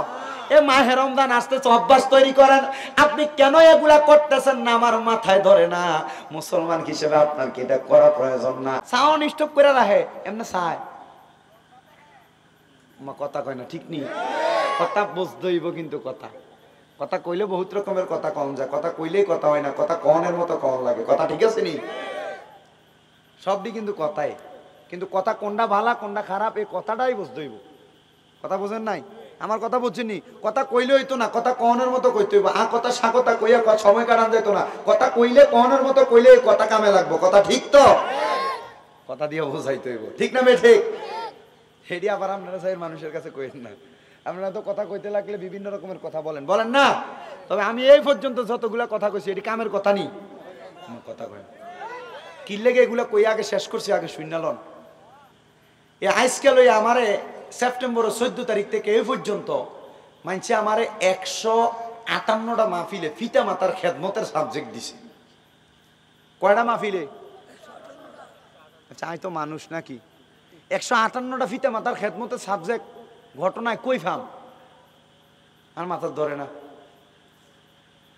এ মাহে রমজান আসতেছে, অভ্যাস তৈরি করেন। আপনি কেন এগুলা করতেছেন না আমার মাথায় ধরে না। মুসলমান হিসেবে আপনার কি এটা করা প্রয়োজন না? সাউন্ড স্টপ করে রাখে এমনি চায়, কথা কয় না, ঠিক নেই? কথা বুঝতে হইব, কিন্তু কথা কইলে বহুত রকমের কথা কম যায়, কথা কইলেই কথা হয় না, কথা কনের মতো কম লাগে। কথা ঠিক আছে নি? সবই কিন্তু কথাই, কিন্তু কথা কোনটা ভালো কোনটা খারাপ এই কথাটাই বুঝতে হইব। কথা বুঝেন নাই? আমার কথা বুঝছেনি? কথা কইলে হইতো না, কথা কনের মতো কইতে হইব। কথা সাকতা কইয়া সময় কাটান যেত না। কথা কইলে কনের মতো কইলে কথা কামে লাগবো। কথা ঠিক তো? কথা দিয়ে বোঝাইতে হইব, ঠিক না বে ঠিক? হেডি আবার আপনারা সাহেব মানুষের কাছে কইেন না। আপনারা তো কথা কইতে লাগলে বিভিন্ন রকমের কথা বলেন না? তবে আমি এই পর্যন্ত যতগুলা কথা কইছি এটি কামের কথা নি। কথা কই কি লেগে এগুলা কই আগে শেষ করছি, আগে শুনালন। এ আজকে লই আমারে সেপ্টেম্বরের 14 তারিখ থেকে এই পর্যন্ত মানছে আমারে 158টা মাহফিলে ফিতা মাতার খেদমতের সাবজেক্ট দিছে। কয়টা মাহফিলে? আচ্ছা, আমি তো মানুষ নাকি? 158টা ফিতা মাতার খেদমতের সাবজেক্ট ঘটনায় কই ফাম আর মাথার ধরে না।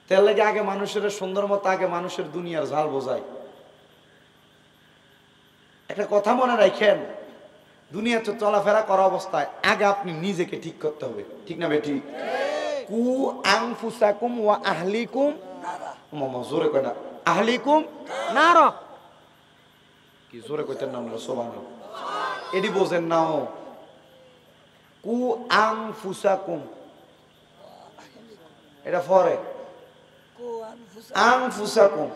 তেল লাগে আগে মানুষের সুন্দর মতো, আগে মানুষের দুনিয়ার ঝাল বোঝায়। একটা কথা মনে রাখেন, দুনিয়াতে চলাফেরা করা অবস্থায় আগে আপনি নিজেকে ঠিক করতে হবে, ঠিক না বেটি? কু আনফুসাকুম ওয়া আহলিকুম, মামা জোরে কয় না, আহলিকুম নার, কি জোরে কইতেন না আপনারা? সুবহানাল্লাহ। এডি বোঝেন না? কু আনফুসাকুম, এটা ফরে আনফুসাকুম,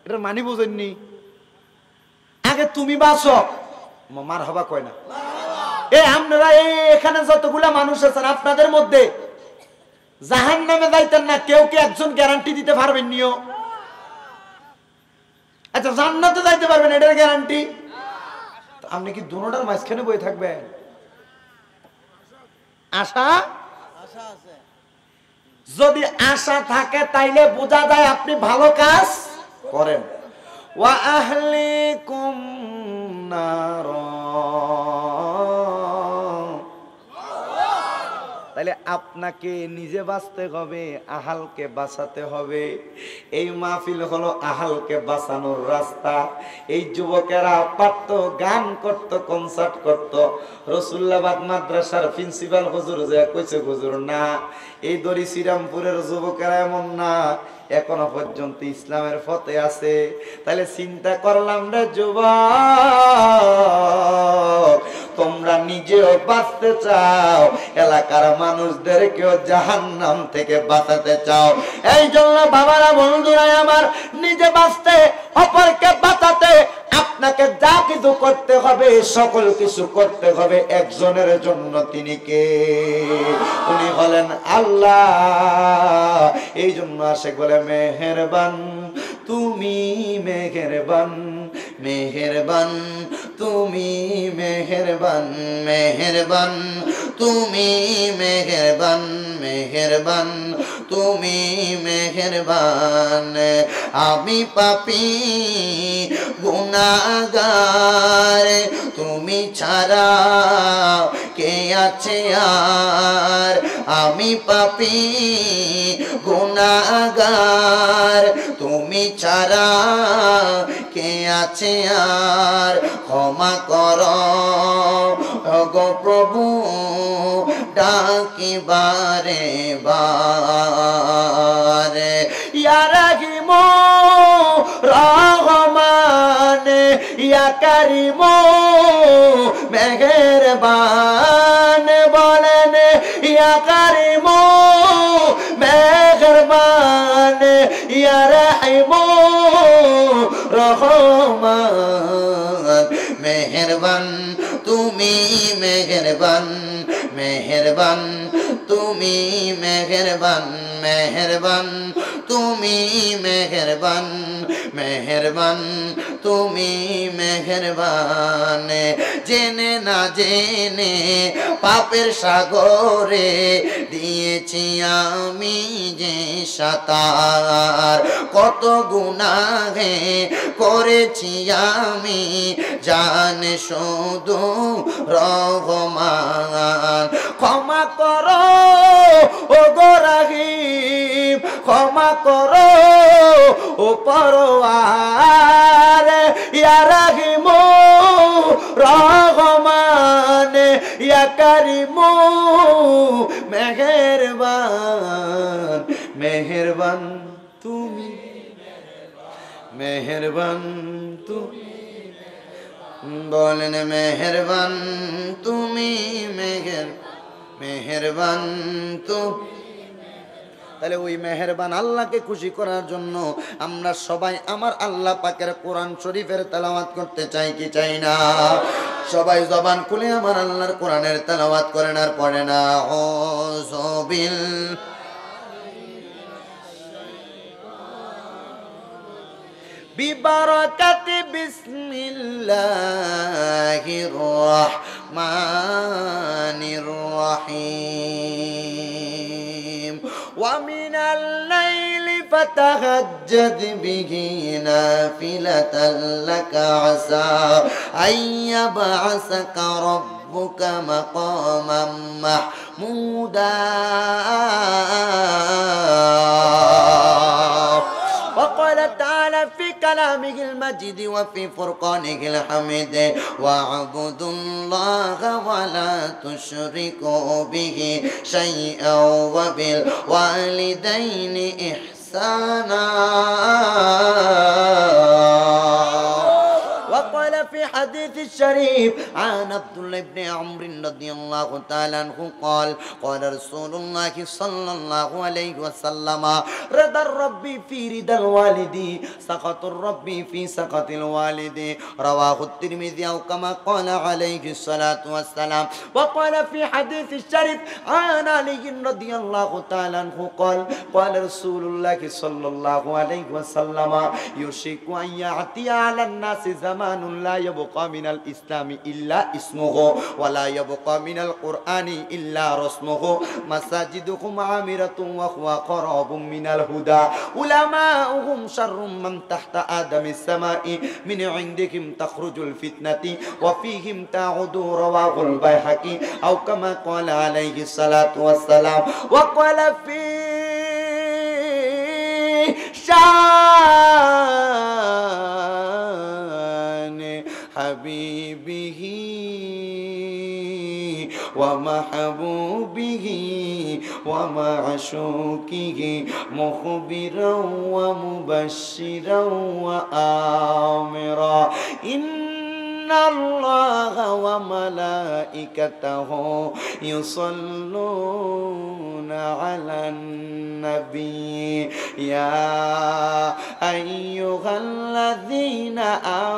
এটার মানে বোঝেননি? আগে তুমি বাঁচো। মার হবা কয় না? আপনারা এখানে যতগুলা মানুষ আছেন আপনাদের মধ্যে জাহান্নামে যাইতেন না, কেউ কি একজন গ্যারান্টি দিতে পারবেন নিও? আচ্ছা জান্নাতে যাইতে পারবেন, এটার গ্যারান্টি? আপনি কি দুটোটার মাঝখানে বই থাকবেন? আশা যদি আশা থাকে তাইলে বোঝা যায় আপনি ভালো কাজ করেন। ওয়া আহলিকুম নার, তাহলে আপনাকে নিজে বাঁচতে হবে, আহালকে বাঁচাতে হবে। এই মাহফিল হলো আহালকে বাঁচানোর রাস্তা। এই যুবকেরা পারত, গান করত, কনসার্ট করত। রসুল্লাবাদ মাদ্রাসার প্রিন্সিপাল হুজুর যে কইছে, হুজুর না, এই দড়ি শ্রীরামপুরের যুবকেরা এমন না, এখনো পর্যন্ত ইসলামের পথে আছে। তাহলে চিন্তা করলাম রে যুবক, তোমরা নিজেও বাঁচতে চাও, এলাকার মানুষদেরকেও জাহান্নাম থেকে বাঁচাতে চাও। এই জন্য বাবারা, বন্ধুরা আমার, নিজে বাঁচতে, অপরকে বাঁচাতে আপনাকে যা কিছু করতে হবে, সকল কিছু করতে হবে একজনের জন্য। তিনি কে? উনি হলেন আল্লাহ। এই জন্য আশেক বলে, মেহেরবান তুমি, মেহেরবান, মেহেরবান তুমি, মেহেরবান, মেহেরবান তুমি, মেহেরবান, মেহেরবান তুমি, মেহেরবান। আমি পাপী গুনাহগার, তুমি ছাড়া কে আছে আর? আমি পাপী গুনাহগার, তুমি ছাড়া কে আছে আর? ক্ষমা করো গো প্রভু, ডাকি বারে বারে। ইয়া রাহিম রহমান, ইয়া কারিম মেহেরবান, বলেন ইয়া কারিম মেহেরবান, ইয়া রাহিম রহমান। মেহেরবান তুমি, মেহেরবান, মেহেরবান তুমি, মেহেরবান, মেহেরবান তুমি, মেহেরবান, মেহেরবান তুমি, মেহেরবান। জেনে না জেনে পাপের সাগরে দিয়েছি আমি যে সাঁতার, কত গুনাহে করেছি আমি, জানে শুধু রহমান। ক্ষমা করো ও গো রাহিম, ক্ষমা করো ও পরওয়ার, ইয়া রাহিম রহমান, ইয়া কারিম মেহেরবান। মেহেরবান তুমি, মেহেরবান তুমি, বলেন মেহেরবান তুমি, মেহেরবান তুমি। তাহলে ওই মেহেরবান আল্লাহকে খুশি করার জন্য আমরা সবাই আমার আল্লাহ পাকের কোরআন শরীফের তেলাওয়াত করতে চাই কি চাই না? সবাই জবান খুলে আমার আল্লাহর কোরআনের তেলাওয়াত করেন আর পড়ে না, ও সবিল বিবারাকাতি বিসমিল্লাহির রাহমানির রাহিম। ওয়া মিনাল লাইলি ফাতাহাজ্জাদ বিহি নাফিলাতান লাকা আসা আইয়াবআসাকা রাব্বুকা মাকামান মাহমুদা। وقال تعالى في كلامه المجيد وفي فرقانه الحميد واعبدوا الله ولا تشركوا به شيئا وبالوالدين إحسانا وقال في حديث الشريف عن عبد الله بن عمرو رضي الله تعالى عنه قال قال رسول الله صلى الله عليه وسلم رضا الرب في رضا الوالد سخط الرب في سخط الوالد رواه الترمذي أو كما قال عليه الصلاة والسلام وقال في حديث الشريف عن علي رضي الله تعالى عنه قال قال رسول الله صلى الله عليه وسلم يوشك أن يأتي على الناس زمان لا يبقى من الإسلام إلا اسمه ولا يبقى من القرآن إلا رسمه مساجدكم عامرة وهو قراب من الهدى علماؤهم شر من تحت آدم السماء من عندهم تخرج الفتنة وفيهم تعود رواه البيهقي أو كما قال عليه الصلاة والسلام وقال في شان حبيبه ومحبوبه ومعشوقه مخبرا ومبشرا وآمرا إن الله وملائكته يصلون على النبي يا أيها الذين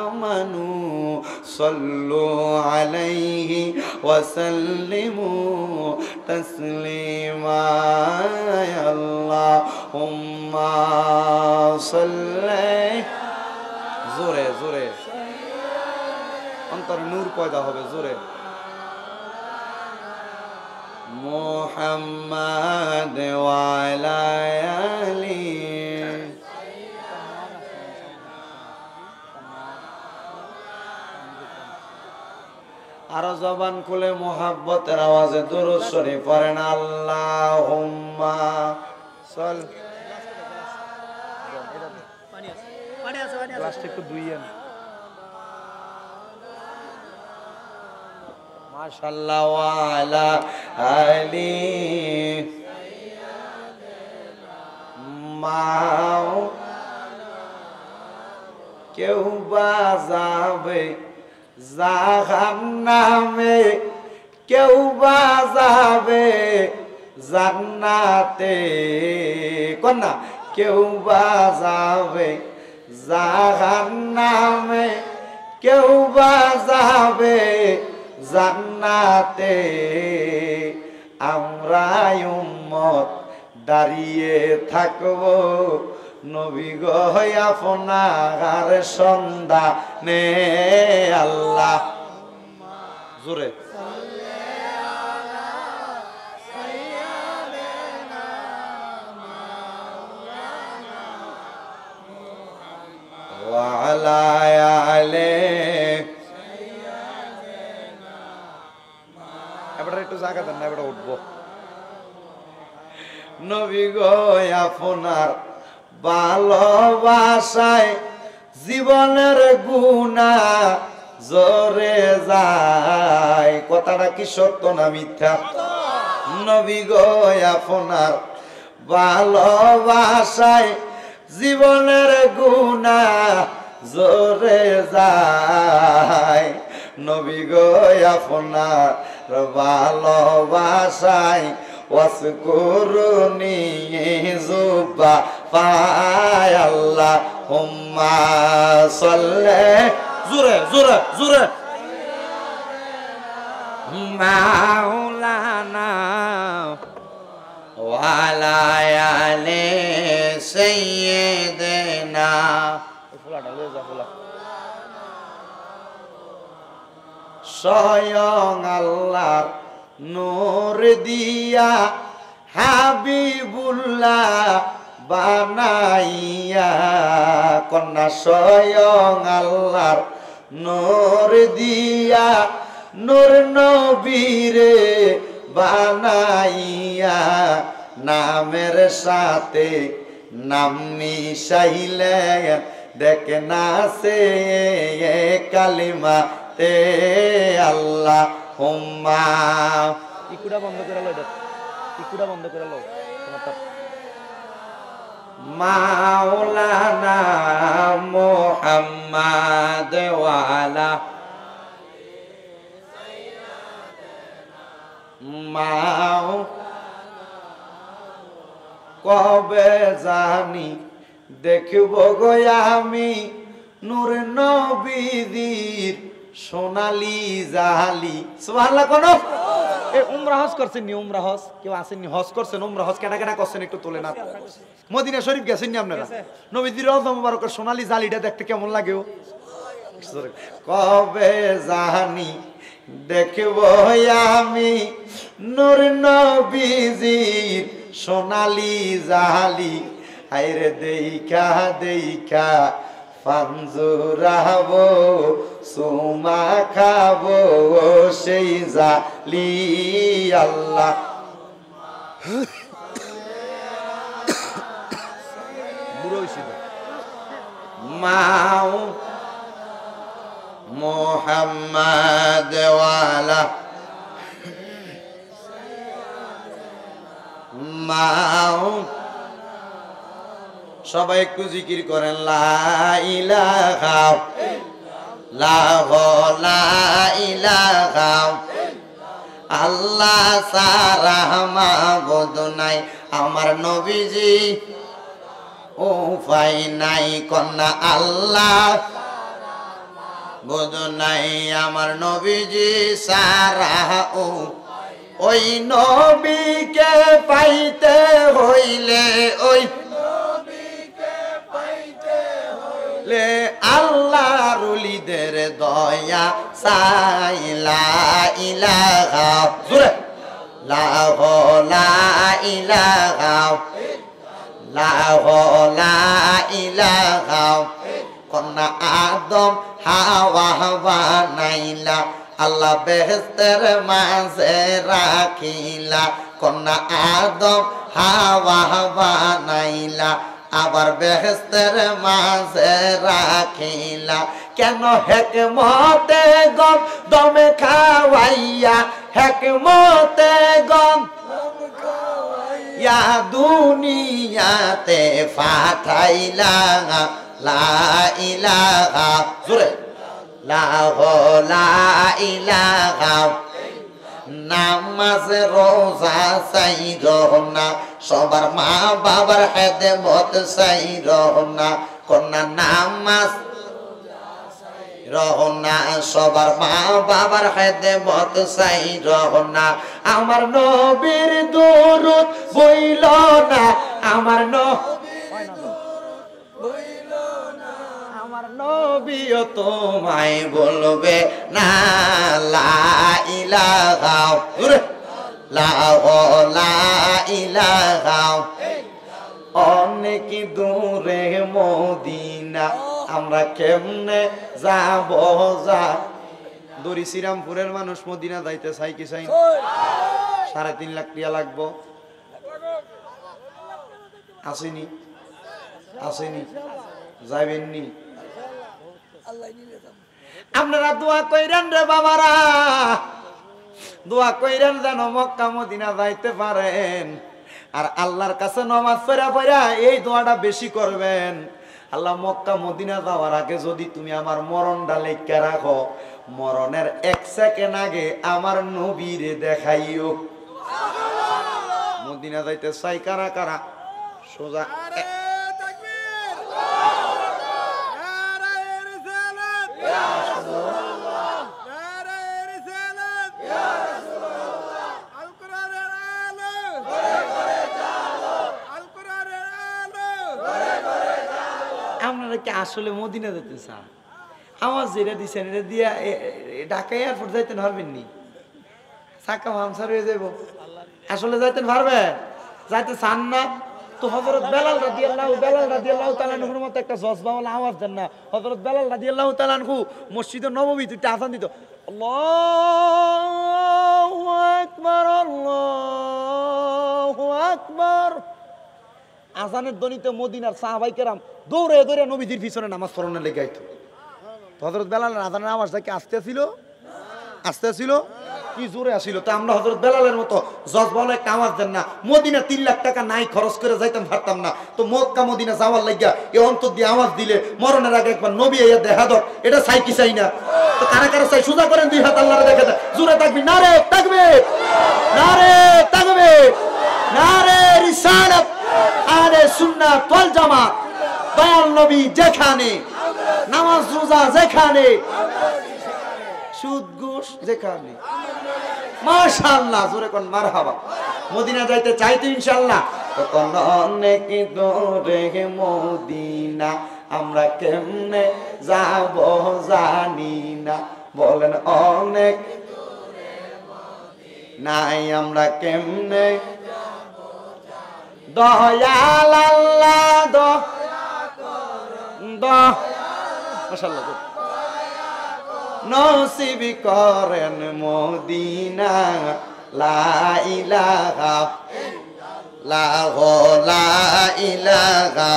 آمنوا صلوا عليه وسلموا تسليما يا اللهم صل زوره زوره অন্তরে নূর পয়দা হবে জোরে মুহাম্মাদ ওয়া আলা আলি আর জবান খুলে মুহাব্বতের আওয়াজে দুরূদ শরীফ পড়েন আল্লাহুম্মা সাল পানি আছে গ্লাসটা একটু ধুইয়েন মাশাআল্লাহ ওয়া আলা আলি মাও কেউ বাজাবে জাহান্নামে কেউ বাজাবে জান্নাতে কোন না কেউ বাজাবে জাহান্নামে কেউ বাজাবে জান্নাতে আমরা উম্মত দাঁড়িয়ে থাকবো নবী গো আপনার সন্ধানে আল্লাহ জোরে ওয়া আলা আলিহি এবারে একটু জায়গা দেন না এবারে উঠবো নবী গো আপনার ভালোবাসায় জীবনের গুনাহ জরে যায় কথাটা কি সত্য না মিথ্যা নবী গো আপনার ভালোবাসায় জীবনের গুনাহ জরে যায় নবী গো আপনার ভালোবাসায় ওয়াসকুরুনি যুবা পায় আল্লাহুম্মা সাল্লি জোরে জোরে জোরে মাওলানা ওয়া আলা আলি সাইয়্যিদিনা ফুলাটা লয়ে যা ফুলা স্বয়ং আল্লাহর নূর দিয়া হাবিবুল্লাহ বানাইয়া কন্যা স্বয়ং আল্লাহর নূর দিয়া নূর নবীরে বানাইয়া নামের সাথে নাম মিশাইলেন দেখে না সে কালিমা তে আল্লাহ হুম্মা। ইকুটা বন্ধ করে লো, ইকুটা বন্ধ করে লো। মাওলানা মুহাম্মদ ওয়ালা মাও কবে জানি দেখব গো আমি নূর নবীর সোনালি জাহালি। সুবহানাল্লাহ। কোন উমরা হজ করছেন নি? উমরা হজ কেউ আসেননি? হজ করছেন, উমরা হজ কেটা কেটা করছেন একটু তোলে না। মদিনা শরীফ গেছেন নি আপনারা? নবীজির রওজা মুবারকের সোনালি জালিটা দেখতে কেমন লাগে? কবে জানি দেখব আমি নূর নবীজির সোনালি জাহালি। আইরে দেইখা দেইখা পাঞ্জুরাবো সুমা খাবো সেই জালি আল্লাহ। মাও মুহাম্মদ ওয়ালা মাও। সবাই একটু জিকির করেন লা ইলাহা লা ইলাহা আল্লাহ সারা মাবুদ নাই আমার নবীজি ও ফাই নাই কন্যা আল্লাহ বুঝ নাই আমার নবীজি সারা ও। ওই নবীকে পাইতে হইলে ওই লে আল্লাহর ওলিদের দয়া চাই লা ইলাহা জোরে লা ইলাহা লা ইলাহা কন্যা আদম হাওয়া বানাইলা আল্লাহ বেহেশতের মাঝে রাখিলা কন্যা আদম হাওয়া বানাইলা আবার বেহেশতের মাঝে রাখিলা কেন হেকমতে গম দমে খাওয়াইয়া হেকমতে গম ইয়া দুনিয়াতে পাঠাইলা লা ইলাহা জোরে লা ইলাহা নামাজ রোজা চাইর না সবার মা বাবার খেদমত চাইর না কন্যা নামাজ রহনা সবার মা বাবার খেদমত চাইর না আমার নবীর দুরূদ বইল না আমার নবীও তোমায় বলবে না লা ইলাহা লা ইলাহা অনেক দূরে মদিনা আমরা কেমনে যাব যা দড়ি শ্রীরামপুরের মানুষ মদিনা যাইতে চাই কি চাই 3.5 লাখ টাকা লাগবো আসেনি আসেনি যাইবেননি আপনারা দোয়া কইরেন রে বাবারা দোয়া কইরেন যেন মক্কা মদিনা যাইতে পারেন আর আল্লাহর কাছে নামাজ পড়া এই দোয়াটা বেশি করবেন আল্লাহ মক্কা মদিনা যাওয়ার আগে যদি তুমি আমার মরণটা লেখা রাখো মরণের 1 সেকেন্ড আগে আমার নবীরে দেখাইও মদিনা যাইতে চাই কারা কারা সোজা আপনারা কি আসলে মদিনা যেতে চান আমার যেটা দিচ্ছেন এটা দিয়া ঢাকা এয়ারপোর্ট যাইতেন পারবেন নি চাকা হামসার হয়ে যাব আসলে যাইতেন পারবেন যাইতে চান না তো হযরত বেলাল রাদিয়াল্লাহু তাআলা আনহুর মতো একটা জজবাওয়ালা আওয়াজ দেন না হযরত বেলাল রাদিয়াল্লাহু তাআলা আনহু মসজিদে নববী দুইটা আযান দিত আল্লাহু আকবার আজানের ধ্বনিতে মদিনার সাহাবাই কেরাম দৌড়ে দৌড়ে নবীজির পিছনে নামাজ পড়ানোর লেগে আইতো। হযরত বেলালের আজানের আওয়াজটা কি আস্তে ছিল? আস্তে ছিল কি জোরে আসিল? তো আমরা হযরত বেলালের মতো জজবাল একটা আওয়াজ দেন না। মদিনা 3 লাখ টাকা নাই খরচ করে যাইতাম পারতাম না, তো মক্কা মদিনা যাওয়ার লাগিয়া এই অন্তর দিয়ে আওয়াজ দিলে মরণের আগে একবার নবী আইয়া দেখা দাও, এটা চাই কি চাই না? তো কারা কারা চাই সোজা করেন 2 হাত আল্লাহরে দেখে দেয়। জোরে থাকবি নারে তাকবীর, নারে তাকবীর, নারে রিসালাত, আরে সুন্নাত ওয়াল জামাত। দয়াল নবী যেখানে, নামাজ রোজা যেখানে, সুদ ঘুষ যেখানে, মাশাআল্লাহ জোরে কোন মারহাবা। মদিনা যাইতে চাইতে ইনশাআল্লাহ। তখন অনেক দূরে মদিনা, আমরা কেমনে যাব জানি না। বলেন অনেক নাই আমরা কেমনে, দয়াল আল্লাহ মাশাআল্লাহ নসিব করেন মদিনা। লা ইলাহা ইল্লাল্লাহ, লা ইলাহা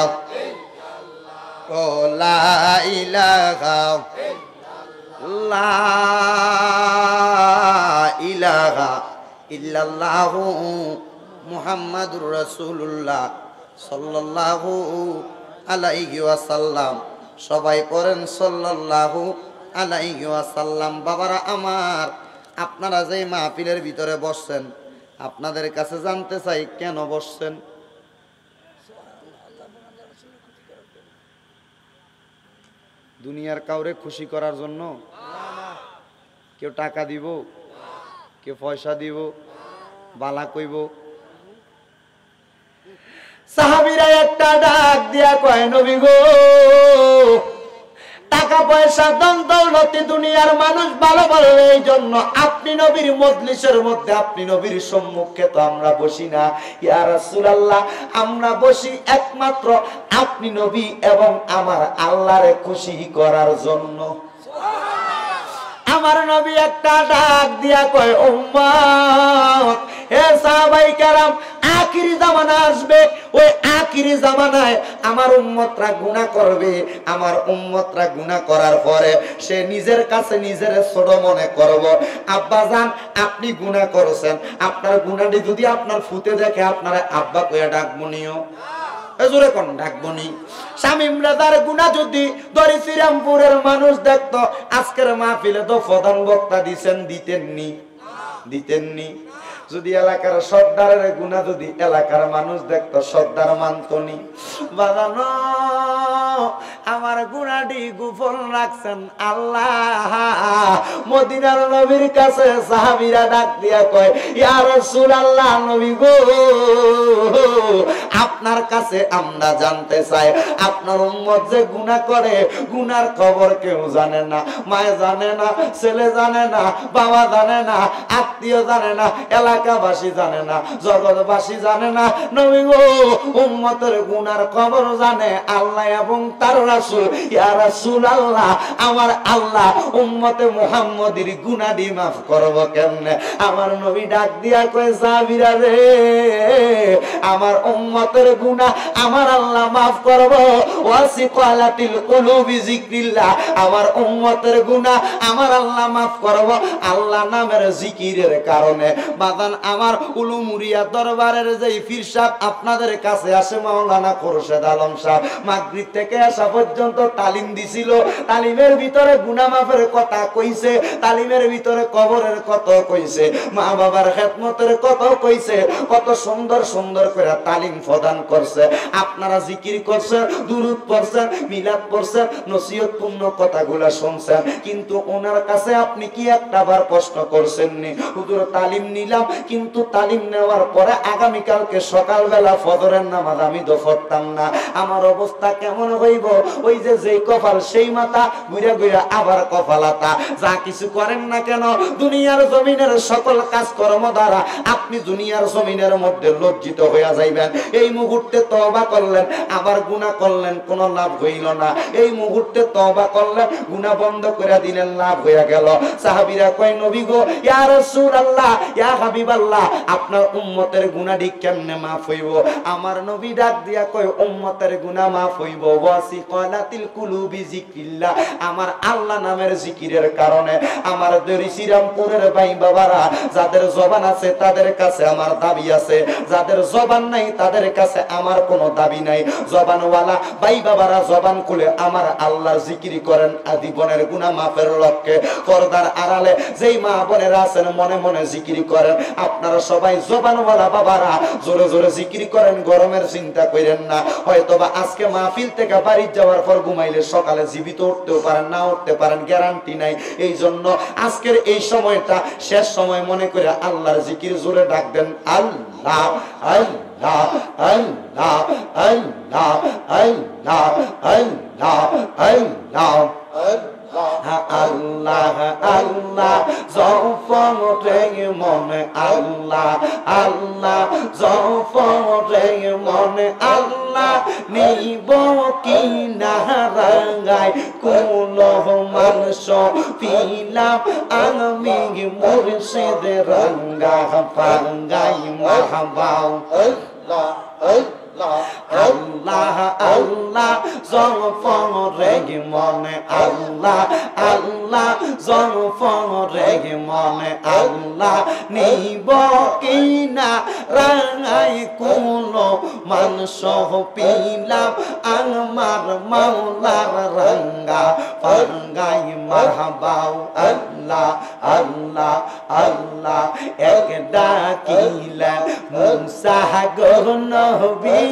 ইল্লাল্লাহ, লা ইলাহা লা ইলাহা ইল্লাল্লাহ মুহাম্মাদুর রাসূলুল্লাহ সাল্লাল্লাহু আলাইহি ওয়াসাল্লাম। সবাই পড়েন সাল্লাল্লাহু আলাইহি ওয়াসাল্লাম। বাবারা আমার, আপনারা যে মাহফিলের ভিতরে বসছেন, আপনাদের কাছে জানতে চাই কেন বসছেন? দুনিয়ার কাউরে খুশি করার জন্য? কেউ টাকা দিব, কেউ পয়সা দিব, বালা কইব। সাহাবীরা একটা ডাক দিয়া কয়, নবী গো, টাকা পয়সা ধন দৌলতে দুনিয়ার মানুষ ভালো বলবে, এই জন্য আপনি নবীর মজলিসের মধ্যে, আপনি নবীর সম্মুখে তো আমরা বসি না। ইয়া রাসূলুল্লাহ, আমরা বসি একমাত্র আপনি নবী এবং আমার আল্লাহরে খুশি করার জন্য। আমার নবী একটা ডাক দিয়া কয়, উম্মত, হে সাহাবায়ে কেরাম, আখিরি জামানা আসবে, ওই আখিরি জামানায় আমার উম্মতরা গুনাহ করবে। আমার উম্মতরা গুনাহ করার পরে সে নিজের কাছে নিজের ছোট মনে করব। আব্বা জান, আপনি গুনাহ করেছেন, আপনার গুনাহটি যদি আপনার ফুতে দেখে, আপনারা আব্বা কইয়া ডাকবো নিও, জোরে কোন ডাকবো নি। শামীম রাজার গুনাহ যদি দরি শ্রীরামপুরের মানুষ দেখতো, আজকের মাহফিলে তো প্রধান বক্তা দিতেননি। যদি এলাকার সর্দারের গুনাহ যদি এলাকার মানুষ দেখতো, সর্দার মানতনি। বাগানো আমার গুনাহটি গোপন রাখছেন আল্লাহ। মদিনার নবীর কাছে সাহাবীরা ডাক দিয়া কয়, ইয়া রাসূলুল্লাহ, নবী গো, আপনার কাছে আমরা জানতে চাই, আপনার উম্মত যে গুনাহ করে, গুনার খবর কেউ জানে না, মায়ে জানে না, ছেলে জানে না, বাবা জানে না, আত্মীয় জানে না, এলাকাবাসী জানে না, জগৎবাসী জানে না। নবী গো, উম্মতের গুনার খবর জানে আল্লাহ এবং তার রাসূল। ইয়া রাসূলুল্লাহ, আমার আল্লাহ উম্মতে মুহাম্মদীর গুনাহটি maaf করব কেমনে? আমার নবী ডাক দিয়া কয়, সাহাবীরা রে, আমার উম্মতের গুনাহ আমার আল্লাহ maaf করব। ওয়াসিকালাতিল কুলুবি যিকরিল্লাহ, আমার উম্মতের গুনাহ আমার আল্লাহ maaf করব আল্লাহ নামের জিকিরের কারণে। বাদান আমার উলুমুরিয়া দরবারের যে পীর সাহেব আপনাদের কাছে আসে, মাওলানা খোরশেদ আলম সাহেব, মাগরিব থেকে আসা পর্যন্ত তালিম দিছিল। তালিমের ভিতরে গুনাহ মাফের কথা কইছে, তালিমের ভিতরে কবরের কথা কইছে, মা বাবার খেদমতের কথা কইছে, কত সুন্দর সুন্দর করে তালিম প্রদান করছে। আপনারা জিকির করছেন, দুরূদ পড়ছেন, মিলাদ পড়ছেন, নসিহতপূর্ণ কথাগুলা শুনছেন, কিন্তু ওনার কাছে আপনি কি একটাবার প্রশ্ন করছেন নি? হুজুর, তালিম নিলাম, কিন্তু তালিম নেওয়ার পরে আগামীকালকে সকালবেলা ফজরের নামাজ আমি তো পড়তাম না, আমার অবস্থা কেমন হইব? ওই যে যেই কপাল সেই মাথা, ঘুরে ঘুরে আবার কপালাতা। যা কিছু করেন না কেন, দুনিয়ার জমিনের সকল কাজকর্ম দ্বারা আপনি দুনিয়ার জমিনের মধ্যে লজ্জিত হইয়া যাইবেন। এই মুহূর্তে তওবা করলেন, আবার গুনাহ করলেন, কোনো লাভ হইল না। এই মুহূর্তে তওবা করলেন, গুনাহ বন্ধ করে দিলেন, লাভ হইয়া গেল। সাহাবীরা কয়, নবী গো, ইয়া রাসূলুল্লাহ, ইয়া হাবিব হাবিব আল্লাহ আপনার উম্মতের গুনাহ কেমনে মাফ হইব? আমার নবী ডাক দিয়া কয় উম্মতের গুনাহ মাফ হইব ওয়াসিকালাতিল কুলুবি যিকরিল্লাহ, আমার আল্লাহ নামের জিকিরের কারণে। আমার দেরি শ্রীরামপুরের ভাই বাবারা, যাদের জবান আছে তাদের কাছে আমার দাবি আছে, যাদের জবান নাই তাদের কাছে আমার কোনো দাবি নাই। জবানওয়ালা ভাই বাবারা জবান খুলে আমার আল্লাহর জিকির করেন জীবনের গুনাহ মাফের লক্ষ্যে। পর্দার আড়ালে যেই মা বোনেরা আছেন মনে মনে জিকির করেন। আপনারা সবাই জবানওয়ালা বাবারা জোরে জোরে জিকির করেন, গরমের চিন্তা করেন না। হয়তোবা আজকে মাহফিল থেকে বাড়ি যাওয়ার পর ঘুমাইলে সকালে জীবিত উঠতেও পারেন, না উঠতে পারেন, গ্যারান্টি নাই। এই জন্য আজকের এই সময়টা শেষ সময় মনে করে আল্লাহর জিকির জোরে ডাক দেন, আল্লাহ আল্লাহ আল্লাহ আল্লাহ আল্লাহ আল্লাহ আল্লাহ আল্লাহ আল্লাহ জফরে মনে আল্লাহ আল্লাহ জফরে মনে আল্লাহ নিব কি না রাঙ্গাই কোন মানুষ পিলাম আমি মুর্শিদ রঙ্গা পাঙ্গাই মাহবাও আল্লাহ আল্লাহ জফরে মনে আল্লাহ আল্লাহ জফরে মনে আল্লাহ নিব কিনা রাঙাই কোন মানুষ পিলাম আমার মাওলার রঙ্গা পাঙ্গাই মারহাবাও আল্লাহ আল্লাহ আল্লাহ এক ডাকিলেন মুসা গো নবী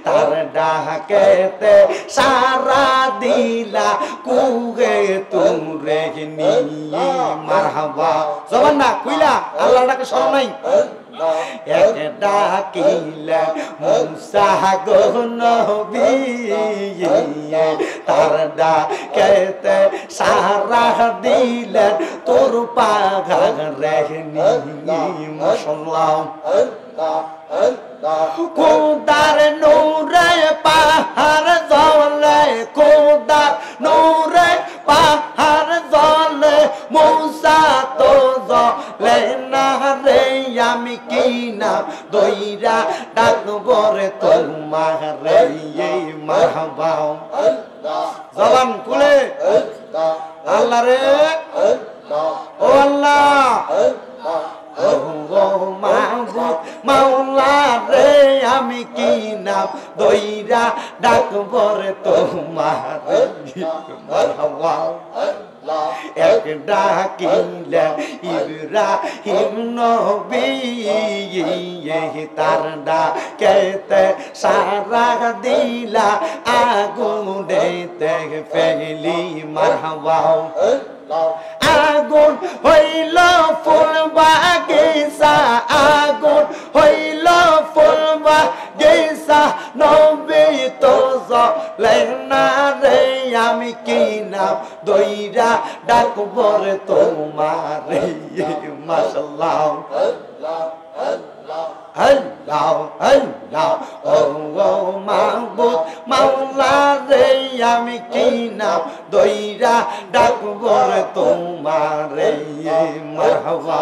তার ডাকেতে সারা দিলা কুগে তুরে নিয়ে মারহাবা জবান না কইলা আল্লাহ ডাকে শরণ নাই এক ডাকিলে মুসা গো নবী তার ডাকেতে সারা দিলেন তোর পাগরে নিয়ে মাশাআল্লাহ কোদার নূরে পাহাড় জ্বলে কোদার নূরে পাহাড় জ্বলে মুসা তো জ্বলে না রে আমি কি না দইরা ডাকবো রে তোমার রে মারহাবা জবান খুলে আল্লাহ রে ও আল্লাহ মাওলা রে আমি কি নাম দইরা ডাকবো রে তোমার এক ডাকিলেন ইব্রাহিম নবী তার ডাকেতে সারা দিলা আগুনেতে ফেলি মারহাবা আগুন হইল ফুল বাগিচা আগুন হইল ফুল বাগিচা নবী তো জ্বলে না রে আমি কি নাম দইরা ডাকবো রে তোমার মাশাআল্লাহ আল্লাহ আল্লাহ ও মাহবুব মাওলা রে আমি কি নাম দইরা ডাকবো রে তোমার মারহাবা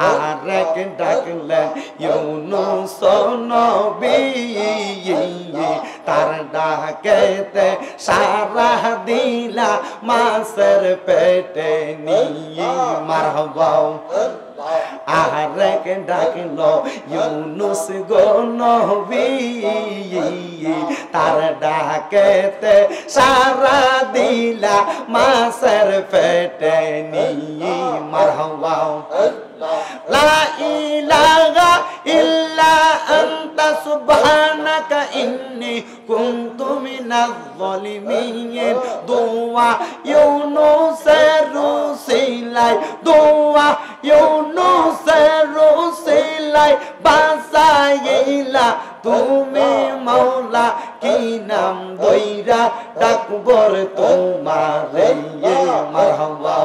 আরেক ডাকলেন ইউনুস নবী তার ডাকেতে সারা দিলা মাছের পেটে নিয়ে মারহাবা আরেক ডাকলো ইউনুস গো নবী তার ডাকেতে সারা দিলা মাছের পেটে নিয়ে মারহাবা লা ইলাহা ইল্লা আনতা সুবহানাকা ইন্নী কুনতু মিনাজ জালিমিন দোয়া ইউনুসের রুসিলাই দোয়া ইউনুসের রুসিলাই বাসাইলা তুমি মাওলা কি নাম দইরা ডাকবো রে তোমারে মারহাবা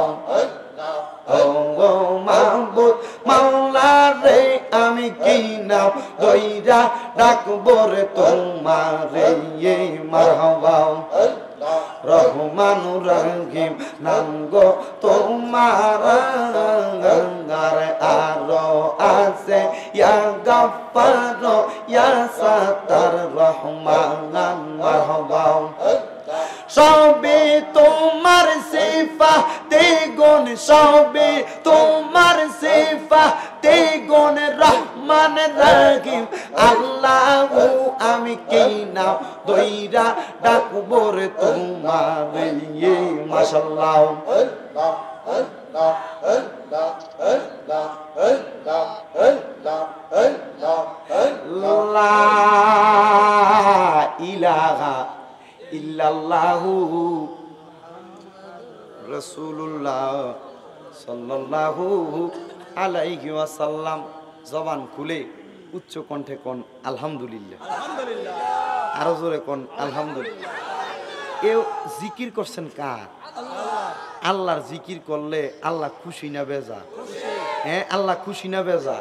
ও মাহবুব মাওলা রে আমি কি নাম দইরা ডাকবো রে তোমারে মারহাবা রহমান রহিম নাম গো তোমার আরো আছে ইয়া গফফার ইয়া সাত্তার রহমান মারহাবা সবে তোমার সিফাতে গুণ সবে তোমার সিফাতে গুণ রহমান রহিম আল্লাহু আমি কি নাম দইরা ডাকবো রে তোমার ইয়ে মাশাআল্লাহ আল্লাহ আল্লাহ আল্লাহ আল্লাহ আল্লাহ আল্লাহ আল্লাহ লা ইলাহা ইল্লাল্লাহু রাসূলুল্লাহ সাল্লাল্লাহু আলাইহি ওয়াসাল্লাম। জবান খুলে উচ্চ কণ্ঠে কোন আলহামদুলিল্লাহ, আলহামদুলিল্লাহ, আরো জোরে কোন আলহামদুলিল্লাহ। এও জিকির করছেন কার? আল্লাহর জিকির করলে আল্লাহ খুশি না বেজা? হ্যাঁ, আল্লাহ খুশি না বেজা?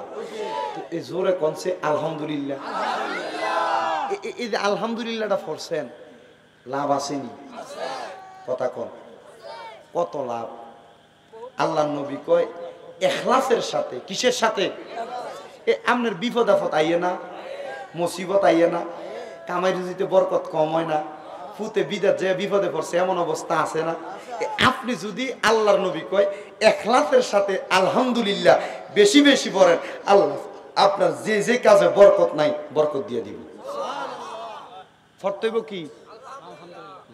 এই জোরে কোনছে আলহামদুলিল্লাহ। এই যে আলহামদুলিল্লাহটা পড়ছেন, লাভ আসেনি? কথা কন, কত লাভ? আল্লাহ নবী কয় ইখলাসের সাথে। কিসের সাথে? আপনার বিপদ আপদ আইয়ে না, মুসিবত আইয়ে না, কামাই রুজিতে বরকত কম হয় না, ফুতে বিদাত যে বিপদে পড়ছে এমন অবস্থা আছে না? আপনি যদি আল্লাহর নবী কয় ইখলাসের সাথে আলহামদুলিল্লাহ বেশি বেশি পড়েন, আল্লাহ আপনার যে যে কাজে বরকত নাই বরকত দিয়ে দিবেন। ফরতেইব কি?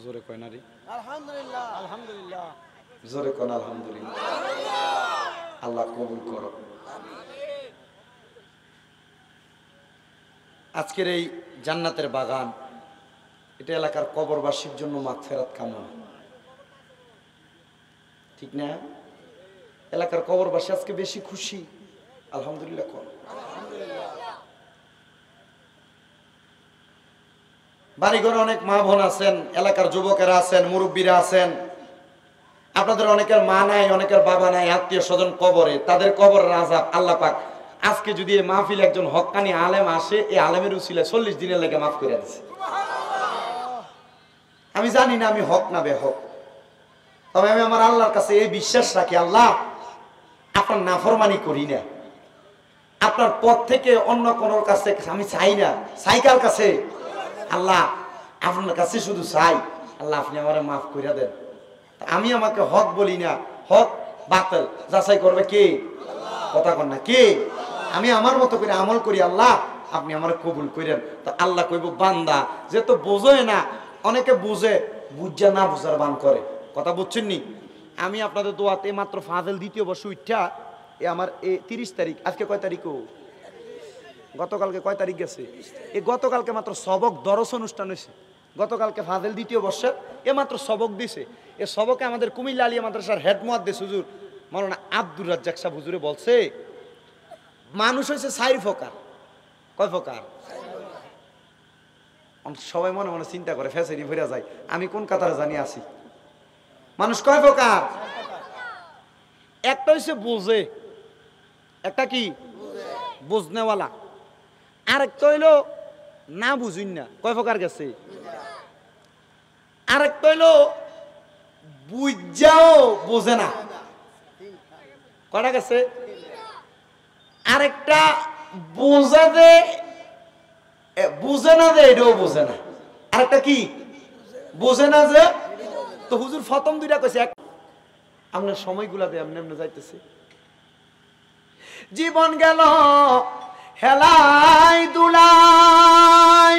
জোরে কয় না রে, আলহামদুলিল্লাহ, আলহামদুলিল্লাহ, জোরে কোন আলহামদুলিল্লাহ। আল্লাহ কবুল করো। আজকের এই জান্নাতের বাগান, এটা এলাকার কবরবাসীর জন্য মাগফিরাত কামনা, ঠিক না? এলাকার কবরবাসী আজকে বেশি খুশি, আলহামদুলিল্লাহ কোন। বাড়িঘরে অনেক মা বোন আছেন, এলাকার যুবকেরা আছেন, মুরব্বীরা আছেন, আপনাদের অনেকের মা নাই, অনেকের বাবা নাই, আত্মীয় স্বজন কবরে, তাদের কবরের আযাব আল্লাহ পাক আজকে যদি এই মাহফিলে একজন হক্কানি আলেম আসে, এই আলেমের উসিলায় 40 দিনের লেগে মাফ করে দিচ্ছে। আমি জানি না আমি হক না বেহক, তবে আমি আমার আল্লাহর কাছে এই বিশ্বাস রাখি, আল্লাহ আপনার নাফরমানি করি না, আপনার পথ থেকে অন্য কোন কাছে আমি চাই না। চাই কার কাছে? আল্লাহ আপনার কাছে শুধু চাই, আল্লাহ আপনি আমার মাফ করে দেন। আমি আমাকে হক বলি না, হক বাতিল যাচাই করবে কে? কথা কন না কে? আমি আমার মতো করে আমল করি, আল্লাহ আপনি আমার কবুল করেন। তো আল্লাহ কইব বান্দা যে তো বোঝে না, অনেকে বুঝে, বুঝা না বুঝার বান করে। কথা বুঝছেন নি? আমি আপনাদের দোয়াতে মাত্র ফাজেল দ্বিতীয় বর্ষ উঠা আমার 30 তারিখ, আজকে কয় তারিখ? গতকালকে কয় তারিখ গেছে? এই গতকালকে মাত্র সবক দরস অনুষ্ঠান হয়েছে। গতকালকে ফাজেল দ্বিতীয় বর্ষের মাত্র সবক দিছে। এ সবকে আমাদের কুমিল্লা আলিয়া মাদ্রাসার হেড মুহাদ্দিস হুজুর মাওলানা আব্দুর রাজ্জাক সাহেব হুজুরে বলছে, মানুষ হয়েছে 4 প্রকার। কয় প্রকার? সবাই মনে মনে চিন্তা করে, ফেসেরি ভরে যায়, আমি কোন কাতারে জানি আছি। মানুষ কয় প্রকার? একটা হচ্ছে বুঝে, একটা কি বুঝনেওয়ালা, আরেকটা হইলো না বুঝুন না। কয় প্রকার গেছে? আরেকটা হইলো বুঝাও বোঝে না। কয়টা গেছে? আরেকটা বোঝা দে, বুঝে না যে এটাও বোঝে না। আরেকটা কি? বোঝে না যে। তো হুজুর প্রথম দুইটা কইছে, আপনার সময়গুলা দিয়ে এমনি এমনি যাইতেছে। জীবন গেল হেলাই দুলাই,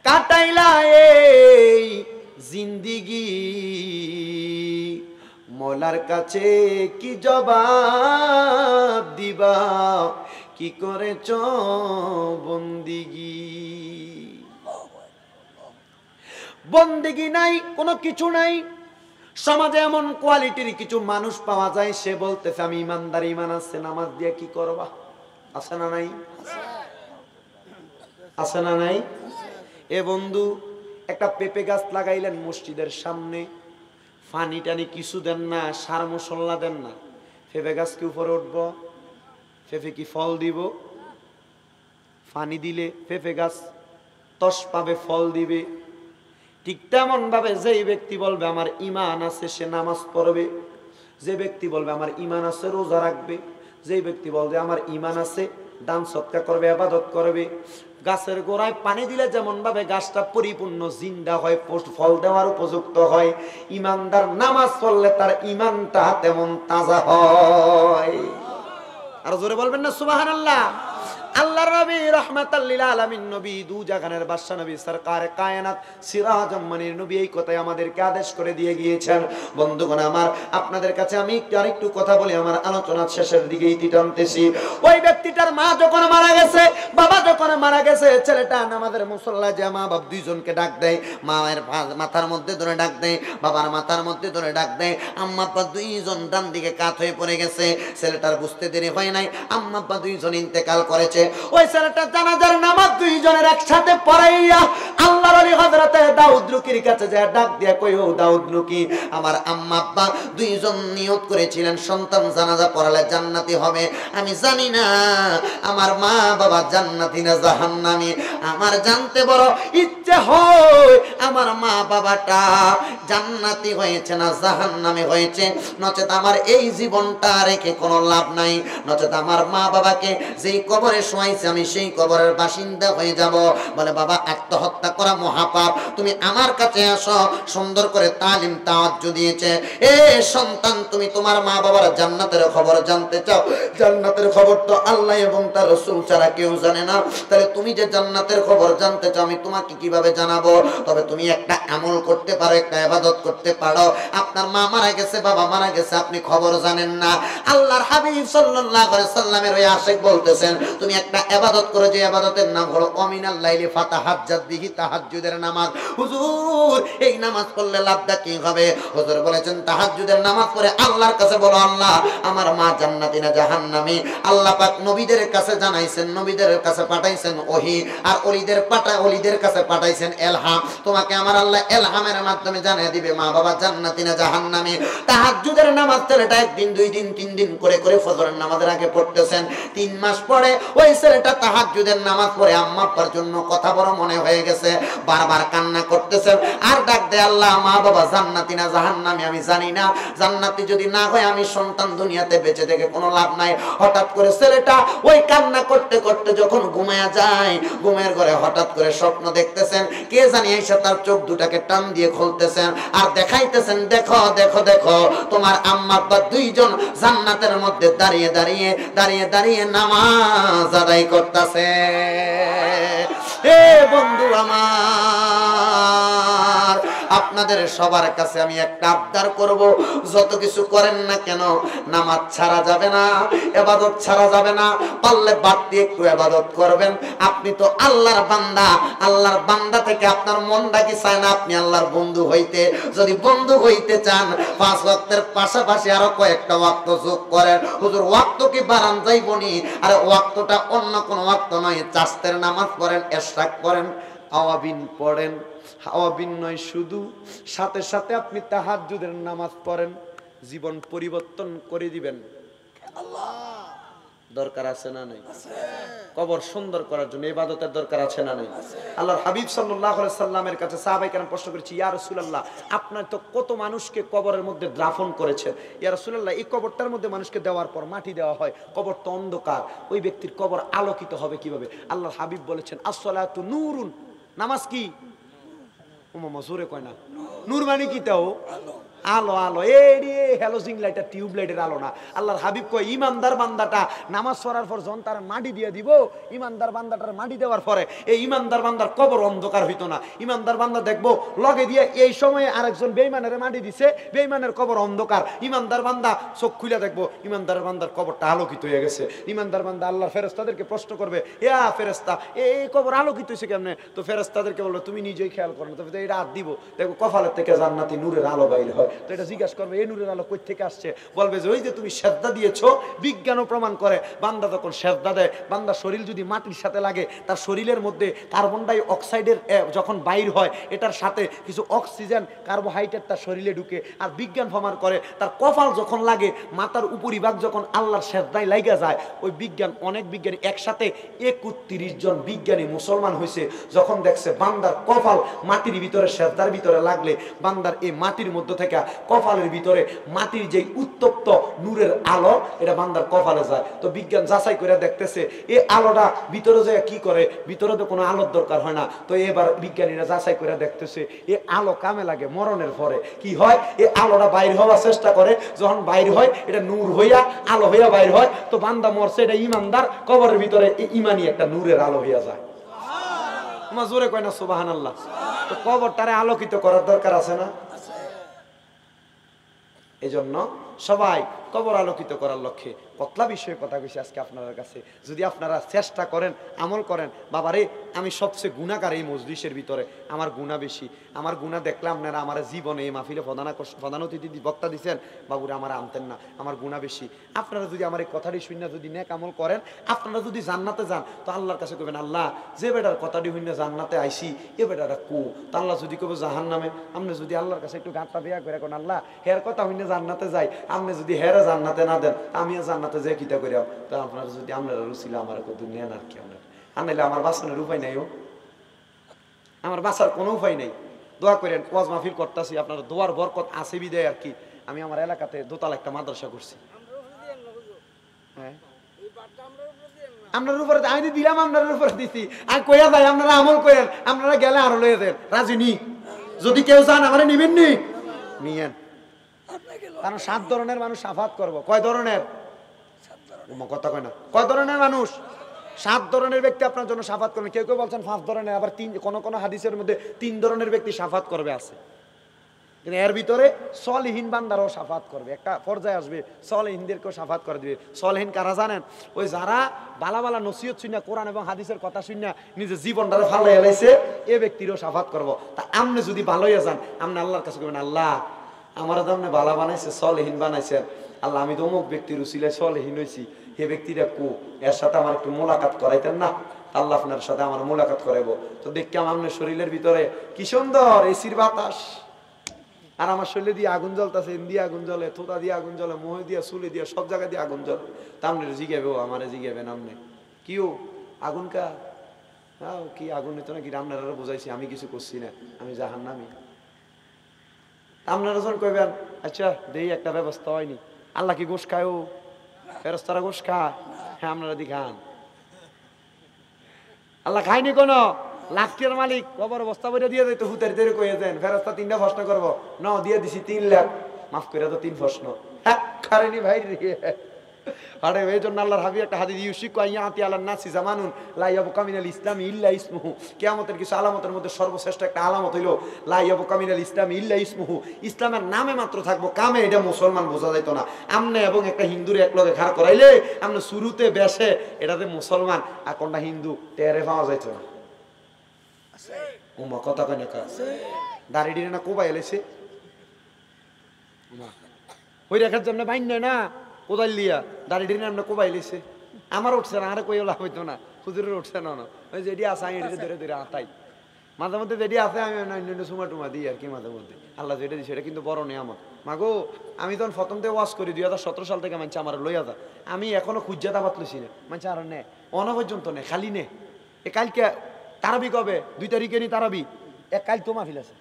কাটাইলা এই জিন্দিগি, মৌলার কাছে কি জবাব দিবা, কি করেছ বন্দিগি? বন্দিগি নাই, কোনো কিছু নাই। সমাজে এমন কোয়ালিটির কিছু মানুষ পাওয়া যায়, সে বলতেছে আমি ইমানদার, ইমান আছে, নামাজ দিয়ে কি করবা? আছে না নাই? আছে না নাই? এ বন্ধু, একটা পেঁপে গাছ লাগাইলেন মসজিদের সামনে, পানি টানি কিছু দেন না, সার মশলা দেন না, পেঁপে গাছ কি উপরে উঠব? পেঁপে কি ফল দিব? পানি দিলে পেঁপে গাছ তস পাবে, ফল দিবে। ঠিক তেমন ভাবে যেই ব্যক্তি বলবে আমার ঈমান আছে সে নামাজ পড়বে, যে ব্যক্তি বলবে আমার ঈমান আছে রোজা রাখবে, যে ব্যক্তি বলবে আমার ঈমান আছে দান সদকা করবে, ইবাদত করবে। গাছের গোড়ায় পানি দিলে যেমন ভাবে গাছটা পরিপূর্ণ জিন্দা হয়, ফল দেওয়ার উপযুক্ত হয়, ঈমানদার নামাজ পড়লে তার ঈমানটা তেমন তাজা হয়। আর জোরে বলবেন না সুবহানাল্লাহ। আল্লাহর নবী রাহমাতাল লিল আলামিন নবী দু জাহানের বাদশা নবী সরকার কায়নাত সিরাজুম মুনির নবী এই কথাই আমাদেরকে আদেশ করে দিয়ে গিয়েছেন। বন্ধুগণ আমার, আপনাদের কাছে আমি আরেকটু কথা বলি, আমার আলোচনা শেষের দিকে ইতি টানতেছি। ওই ব্যক্তিটার মা যখন মারা গেছে, বাবা যখন মারা গেছে, ছেলেটা নামাজের মুসল্লায় যে মা বাপ দুইজনকে ডাক দেয়, মায়ের মাথার মধ্যে ধরে ডাক দেয়, বাবার মাথার মধ্যে ধরে ডাক দেয়। আম্মা আব্বা দুইজন ডান দিকে কাত হয়ে পড়ে গেছে। ছেলেটার বুঝতে দেরি হয় নাই, আম্মা আব্বা দুইজন ইন্তেকাল করেছে। ওই ছেলেটা জানাজার নামাজ দুইজনের একসাথে পড়াইয়া আল্লাহর ওলি হযরত দাউদ লুকির কাছে যায় ডাক দিয়া কই, ও দাউদ লুকি, আমার আম্মা আব্বা দুইজন নিয়ত করেছিলেন সন্তান জানাজা পড়ালে জান্নাতি হবে। আমি জানি না আমার মা বাবা জান্নাতি না জাহান্নামী। আমার জানতে বড় ইচ্ছে হয় আমার মা বাবাটা জান্নাতি হয়েছে না জাহান্নামী হয়েছে, নচেত আমার এই জীবনটা রেখে কোনো লাভ নাই। নচেত আমার মা বাবাকে যেই কবরে শোয়াইছে আমি সেই কবরের বাসিন্দা হয়ে যাব। বলে বাবা আত্মহত্যা করা মহাপাপ, তুমি আমার কাছে আসো। সুন্দর করে তালিম তাওয়াজ্জু দিয়েছে। এ সন্তান, তুমি তোমার মা বাবার জান্নাতের খবর জানতে চাও? জান্নাতের খবর তো আল্লাহ এবং তার রাসূল ছাড়া কেউ জানে না। তাহলে তুমি যে জান্নাতের খবর জানতে চাও আমি তোমাকে কিভাবে জানাবো? তবে তুমি একটা আমল করতে পারো, একটা ইবাদত করতে পারো। আপনার মা মারা গেছে, বাবা মারা গেছে, আপনি খবর জানেন না। আল্লাহর হাবিব সাল্লাল্লাহু আলাইহি সাল্লামের ওই আশিক বলতেছেন তুমি একটা ইবাদত করো, যে ইবাদতের নাম হলো অমিনাল লাইলি ফাতাহাজ্জাত বিহি, তাহাজ্জুদের নামাজ। হুজুর এই নামাজ পড়লে লাভটা কি হবে? হুজুর বলেছেন তাহাজ্জুদের নামাজ পড়ে আল্লাহর কাছে বলো, আল্লাহ আমার মা জান্নাতি না জাহান্নামী? আল্লাহ পাক নবীদের কাছে জানাইছেন, নবীদের কাছে পাঠাইছেন ওহী, আর ওলিদের কাছে পাঠাইছেন এলহাম। তোমাকে আমার আল্লাহ এলহামের মাধ্যমে জানিয়ে দিবে মা বাবা জান্নাতি না জাহান্নামী। তাহাজ্জুদের নামাজ ছেলেটা একদিন, দুই দিন, তিন দিন করে করে ফজরের নামাজের আগে পড়তেছেন। 3 মাস পরে ওই ছেলেটা তাহাজ্জুদের নামাজ পড়ে আম্মা আব্বার জন্য কথা বড় মনে হয়ে গেছে, বারবার কান্না করতেছেন আর ডাক দেয়, আল্লাহ মা বাবা জান্নাতি না জাহান্নামী আমি জানি না, জান্নাতি যদি না হয় আমি সন্তান দুনিয়াতে বেঁচে থেকে কোনো লাভ নাই। হঠাৎ করে ছেলেটা ওই কান্না করতে করতে যখন ঘুমায়া যায়, ঘুমের ঘরে হঠাৎ করে স্বপ্ন দেখতেছেন, কে জানি এসে তার চোখ দুটাকে টান দিয়ে খুলতেছেন আর দেখাইতেছেন, দেখো দেখো দেখো তোমার আম্মা আব্বা দুইজন জান্নাতের মধ্যে দাঁড়িয়ে দাঁড়িয়ে দাঁড়িয়ে দাঁড়িয়ে নামাজ আদায় করতেছে। এ বন্ধু আমার, আপনাদের সবার কাছে আমি একটা আবদার করব, যত কিছু করেন না কেন নামাজ ছাড়া যাবে না, ইবাদত ছাড়া যাবে না। পারলে বাড়তি একটু ইবাদত করবেন। আপনি তো আল্লাহর বান্দা, আল্লাহর বান্দা থেকে আপনার মনটা কি চায় না আপনি আল্লাহর বন্ধু হইতে? যদি বন্ধু হইতে চান 5 ওয়াক্তের পাশাপাশি আরো কয়েকটা ওয়াক্ত যোগ করেন। হুজুর ওয়াক্ত কি বাড়ান যাইবনি? আর ওয়াক্তটা অন্য কোন ওয়াক্ত নয়, চাষতের নামাজ পড়েন, ইশরাক পড়েন, আওয়াবিন পড়েন। আওয়াবিন নয় শুধু, সাথে সাথে আপনি তাহাজ্জুদের নামাজ পড়েন, জীবন পরিবর্তন করে দিবেন। আল্লাহ দরকার আছে না নাই? কবর সুন্দর করার জন্য ইবাদতের দরকার আছে না নাই? আল্লাহর হাবিব সাল্লাল্লাহু আলাইহি সাল্লামের কাছে সাহাবায়ে কেরাম প্রশ্ন করেছে, ইয়া রাসূলুল্লাহ আপনার তো কত মানুষকে কবরের মধ্যে দাফন করেছেন, ইয়া রাসূলুল্লাহ এই কবরটার মধ্যে মানুষকে দেওয়ার পর মাটি দেওয়া হয়, কবর তো অন্ধকার, ওই ব্যক্তির কবর আলোকিত হবে কিভাবে? আল্লাহর হাবিব বলেছেন আসসালাতু নূরুন, নামাজ কি? ওমা জোরে কয় না, নূর মানে কি? তাও আলো। আলো এই হ্যালোজিং লাইট, টিউব লাইটের আলো না। আল্লাহর হাবিব কয় ইমানদার বান্দাটা নামাজ পড়ার পর যখন তার মাটি দিয়ে দিব, ইমানদার বান্দাটার মাটি দেওয়ার পরে এই ইমানদার বান্দার কবর অন্ধকার হইতো না। ইমানদার বান্দা দেখবো লগে দিয়ে এই সময়ে আরেকজন বেঈমানের মাটি দিছে, বেঈমানের কবর অন্ধকার। ইমানদার বান্দা চোখ খুলে দেখবো ইমানদার বান্দার কবরটা আলোকিত হয়ে গেছে। ইমানদার বান্দা আল্লাহর ফেরেশতাদেরকে প্রশ্ন করবে, ইয়া ফেরেশতা এই কবর আলোকিত হয়েছে কেমনে? তো ফেরেশতাদেরকে বললো তুমি নিজেই খেয়াল করো না, তবে এটা হাত দিব, দেখো কপালের থেকে জান্নাতি নূরের আলো বাইর হয়। তো এটা জিজ্ঞাসা করবে এই নূরের আলো কই থেকে আসছে, বলবে যে ওই যে তুমি সেজদা দিয়েছো। বিজ্ঞানও প্রমাণ করে বান্দা যখন সেজদা দেয়, বান্দার শরীর যদি মাটির সাথে লাগে, তার শরীরের মধ্যে কার্বন ডাই অক্সাইডের যখন বাইর হয়, এটার সাথে কিছু অক্সিজেন কার্বোহাইড্রেট তার শরীরে ঢুকে। আর বিজ্ঞান প্রমাণ করে তার কপাল যখন লাগে, মাথার উপরিভাগ যখন আল্লাহর সেজদায় লাগা যায়, ওই বিজ্ঞান, অনেক বিজ্ঞানী একসাথে 31 জন বিজ্ঞানী মুসলমান হয়েছে যখন দেখছে বান্দার কপাল মাটির ভিতরে সেজদার ভিতরে লাগলে বান্দার এই মাটির মধ্য থেকে কপালের ভিতরে মাটির যে উত্তপ্ত নূরের আলো, এটা বান্দার কপালে যায়। তো বিজ্ঞান যাচাই করে দেখতেছে এই আলোটা ভিতরে যায় কি করে, ভিতরে তো কোনো আলোর দরকার হয় না। তো এবার বিজ্ঞানীরা যাচাই করে দেখতেছে এই আলো কামে লাগে মরণের পরে। কি হয়, এই আলোটা বাইর হওয়ার চেষ্টা করে, যখন বাইর হয় এটা নূর হইয়া আলো হইয়া বাইর হয়, তো বান্দা মরছে এটা ইমানদার, কবরের ভিতরে ইমানি একটা নূরের আলো হইয়া যায়। আমার জোরে কয় না সুবহানাল্লাহ। তো কবরটারে আলোকিত করার দরকার আছে না? এজন্য সবাই কবর আলোকিত করার লক্ষ্যে কতলা বিষয়ে কথা কইছি আজকে আপনাদের কাছে। যদি আপনারা চেষ্টা করেন, আমল করেন, বাবারে আমি সবচেয়ে গুনাহগার এই মজলিসের ভিতরে, আমার গুনাহ বেশি, আমার গুনাহ দেখলে আপনারা আমার জীবনে এই মাহফিলে প্রধান অতিথি বক্তা দিচ্ছেন, বাবুরা আমার আনতেন না, আমার গুনাহ বেশি। আপনারা যদি আমার এই কথাটি শুনে যদি নেক আমল করেন, আপনারা যদি জান্নাতে যান, তো আল্লাহর কাছে কবেন, আল্লাহ যে বেটার কথাটি শুনে জান্নাতে আইসি, এ বেটারা কো। তা আল্লাহ যদি কবে জাহান্নামে, আপনি যদি আল্লাহর কাছে একটু গাঁটটা বেয়া করে কোন আল্লাহ হের কথা শুনে জান্নাতে যাই, আপনি যদি হেরা জান্নাতে না দেন, আমিও জান্নাতে যাই কিতা করে। তো আপনারা যদি আপনারা রুচিলে আমার কত নেন আর কি, আপনার আনাইলে আমার বাঁচানোর উপায় নাই, আমার বাঁচার কোনো উপায় নেই। দোয়া করেন, ওয়াজ মাহফিল করতেছি, আপনার দোয়ার বরকত আছে বিদায় আর কি। আমি আমার এলাকাতে দোতলা একটা মাদ্রাসা করছি। হ্যাঁ, আপনার উপরে আমি দিলাম, আপনার উপরে দিছি, আর কইয়া যাই আপনারা আমল করেন, আপনারা গেলে আরো লয়ে দেন, রাজি নি। যদি কেউ চান আমার নিবেন নি, নিয়েন। কারণ 7 ধরনের মানুষ সাফাত করবো। কয় ধরনের? কথা কয় না, কয় ধরনের মানুষ? 7 ধরনের ব্যক্তি আপনার জন্য সাফাত করবেন। কেউ কেউ বলছেন 5 ধরনের, আবার 3, কোন হাদিসের মধ্যে 3 ধরনের ব্যক্তি সাফাত করবে আছে। কিন্তু এর ভিতরে সলিহীন বান্দারাও সাফাত করবে। একটা পর্যায়ে আসবে সলিহীনদেরকেও সাফাত করে দিবে। সলিহীন কারা জানেন? ওই যারা বালা বালা নসিহত শুনে, কোরআন এবং হাদিসের কথা শুনে নিজের জীবনটারে ফালাই এলাইছে, এ ব্যক্তিরও সাফাত করবো। তা আপনি যদি ভালো হয়ে যান, আপনি আল্লাহর কাছে করবেন, আল্লাহ আমার তো আপনি ভালো বানাইছে, সলিহীন বানাইছেন, আল্লাহ আমি তো অমুক ব্যক্তির উসিলায় সলিহীন হয়েছি, হে ব্যক্তিটা কো, এর সাথে আমার একটু মোলাকাত করাইতেন না? আল্লাহ আপনার সাথে আমার মোলাকাত করাইবো। তো দেখলাম আপনার শরীরের ভিতরে কি সুন্দর এসির বাতাস, আর আমার শরীরে দিয়ে আগুন জ্বলতেছে, দিয়ে আগুন জ্বলে, থোতা দিয়ে আগুন জ্বলে, মোহে দিয়ে, চুলে দিয়ে, সব জায়গায় দিয়ে আগুন জ্বলে। তা আপনি জিগাবে, আমারে জিগাবেন আপনি কিও আগুন কা কি আগুন নিত নাকি? আপনারা বুঝাইছি, আমি কিছু করছি না, আমি জাহান্নামী। আপনারা যখন কইবেন আচ্ছা দেই একটা ব্যবস্থা হয়নি, আল্লাহ কি গোশ খায়? ও ফেরেশতারা গোশ খায়? হ্যাঁ, আপনারা দি খান। আল্লাহ খায়নি কোনো? লাখের মালিক কবর বস্তা বইটা দিয়ে দিত, হুতের দেরি কয়ে দেন, ফেরেশতা 3টা প্রশ্ন করবো, ন দিয়ে দিছি 3 লাখ, মাফ করে তো 3 প্রশ্ন। হ্যাঁ খারেনি ভাই রে। আরে এই জন্য আল্লাহর হাবিব একটা হাদিস ইউসিকু আইয়াতি আলান নাসি জামানুন লা ইয়াবকা মিনাল ইসলামি ইল্লা ইসমুহু। কিয়ামতের কিছু আলামতের মধ্যে সর্বশ্রেষ্ঠ একটা আলামত হইল লা ইয়াবকা মিনাল ইসলামি ইল্লা ইসমুহু, ইসলামের নামে মাত্র থাকবো, কামে এটা মুসলমান বোঝা যাইত না। আমনে এবং একটা হিন্দুর এক লগে খাড় করাইলে আমনে শুরুতে বেশে এটাতে মুসলমান, আর কোনটা হিন্দু টেরে পাওয়া যাইত না। উমা কথা কয় না কা দাড়ি ডিনে না কোবাই এলেছে ওই রেখার জন্য বাইন না কোদাল লিয়া দাড়ি ডিনে আমরা কোবাই লেছে। আমার উঠছে না, আরে কই লাভ হইতো না, হুজুরের উঠছে না, ওই যেটি আছে আমি এটি ধরে ধরে আতাই, মাঝে মধ্যে যেটি আছে আমি অন্য সুমা টুমা দিই আর কি মাঝে মধ্যে। আল্লাহ যেটা দিই সেটা কিন্তু বড় নেই আমার। মাগো আমি তখন প্রথম থেকে ওয়াশ করি 2017 সাল থেকে, মানছে আমার লইয়া যা, আমি এখনো খুঁজা দাবাত লইছি না, মানছে আর নে অন পর্যন্ত নে, খালি নে। এ কালকে তারাবি কবে? 2 তারিখে নি তারাবি, কাল তো মাহফিল আছে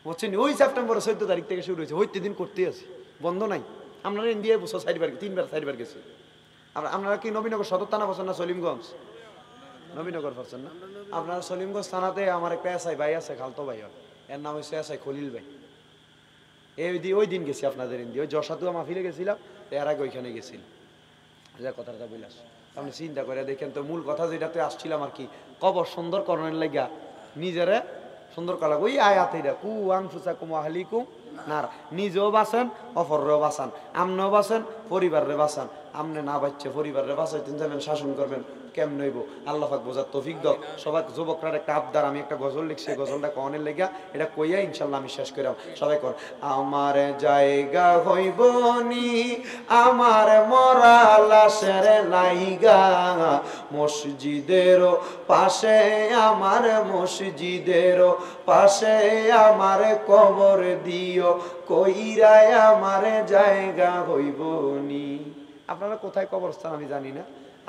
বুঝছেন, ওই সেপ্টেম্বরের 14 তারিখ থেকে শুরু হয়েছে, হইতে দিন করতে আছে, বন্ধ নাই। আপনারা ইন্ডিয়া বছর 3বার গেছে। আপনারা কি নবীনগর সদর থানা পড়ছেন না সলিমগঞ্জ? নবীনগর পড়ছেন না? আপনারা সলিমগঞ্জ থানাতে আমার একটা এসআই ভাই আছে, খালতো ভাই, এর নাম হচ্ছে এসআই খলিল ভাই। ওই দিন গেছি আপনাদের ইন্ডিয়া, ওই যশাতুয়া মাহফিলে গেছিলাম, এর আগে ওইখানে গেছিলাম। যা কথাটা বলে আপনি চিন্তা করে দেখেন তো, মূল কথা যেটাতে আসছিলাম আর কি, কবর সুন্দর করণের লাগা নিজেরে সুন্দর করা। ওই আয়াত এটা কু আনফুসাকুম ওয়া আহলিকুম নার, নিজেও বাঁচেন, অপররেও বাঁচান, আমনেও বাঁচেন, পরিবারে বাঁচান। আমনে না বাচ্চা পরিবারে বাঁচাইতেন যাবেন, শাসন করবেন, কেমন হইব আল্লাহ পাক বোঝার তৌফিক দাও। সবাই যুবকরার একটা আবদার, আমি একটা গজল লিখছি, গজলটা কনের লেগা এটা কইয়া ইনশাল্লাহ আমি শেষ করাম। সবাই কর। আমার জায়গা হইব নি আমার মরা লাশের লাইগা, মসজিদের পাশে আমার মসজিদের পাশে আমার কবর দিও, কইরায় আমার জায়গা হইব নি। আপনারা কোথায় কবরস্থান আমি জানি না,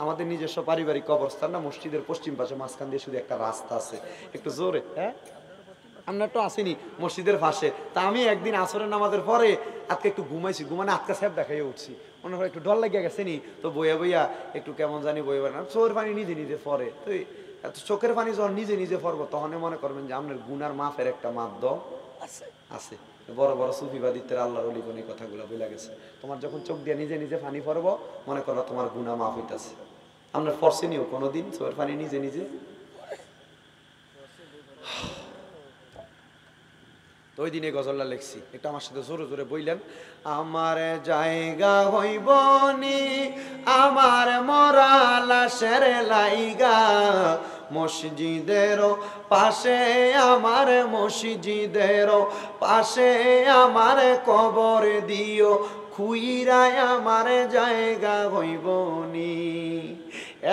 আমাদের নিজস্ব পারিবারিক কবরস্থান না, মসজিদের পশ্চিম পাশে মাঝখান দিয়ে শুধু একটা রাস্তা আছে, একটু জোরে। হ্যাঁ আমরা তো আসিনি মসজিদের পাশে। তা আমি একদিন আসরের নামাজের পরে আজকে একটু ঘুমাইছি, ঘুমানে আজকে স্যাপ দেখাই উঠছি, মনে হয় একটু ডর লাগিয়ে গেছে নি, তো বইয়া বইয়া একটু কেমন জানি বইয়া না, চোখের পানি নিজে নিজে পরে, তো চোখের পানি যখন নিজে নিজে পড়বো তখন মনে করবেন যে আপনার গুনার মাফের একটা মাধ্যম আছে আছে। বড় বড় সুফিবাদিত্বের আল্লাহর ওলি কোন কথাগুলো বলে গেছে, তোমার যখন চোখ দিয়ে নিজে নিজে পানি পড়বো মনে করো তোমার গুনাহ মাফ হইতাছে। আপনার পড়ছেনিও কোনোদিন চোখের পানি নিজে নিজে? তো ওই দিনে গজলটা লিখছি, একটু আমার সাথে জোরে জোরে বললেন। আমার জায়গা হইব নি আমার মরা লাশের লাইগা, মসজিদের পাশে আমার মসজিদের পাশে আমার কবর দিও, খুইরায় আমার জায়গা হইব নি।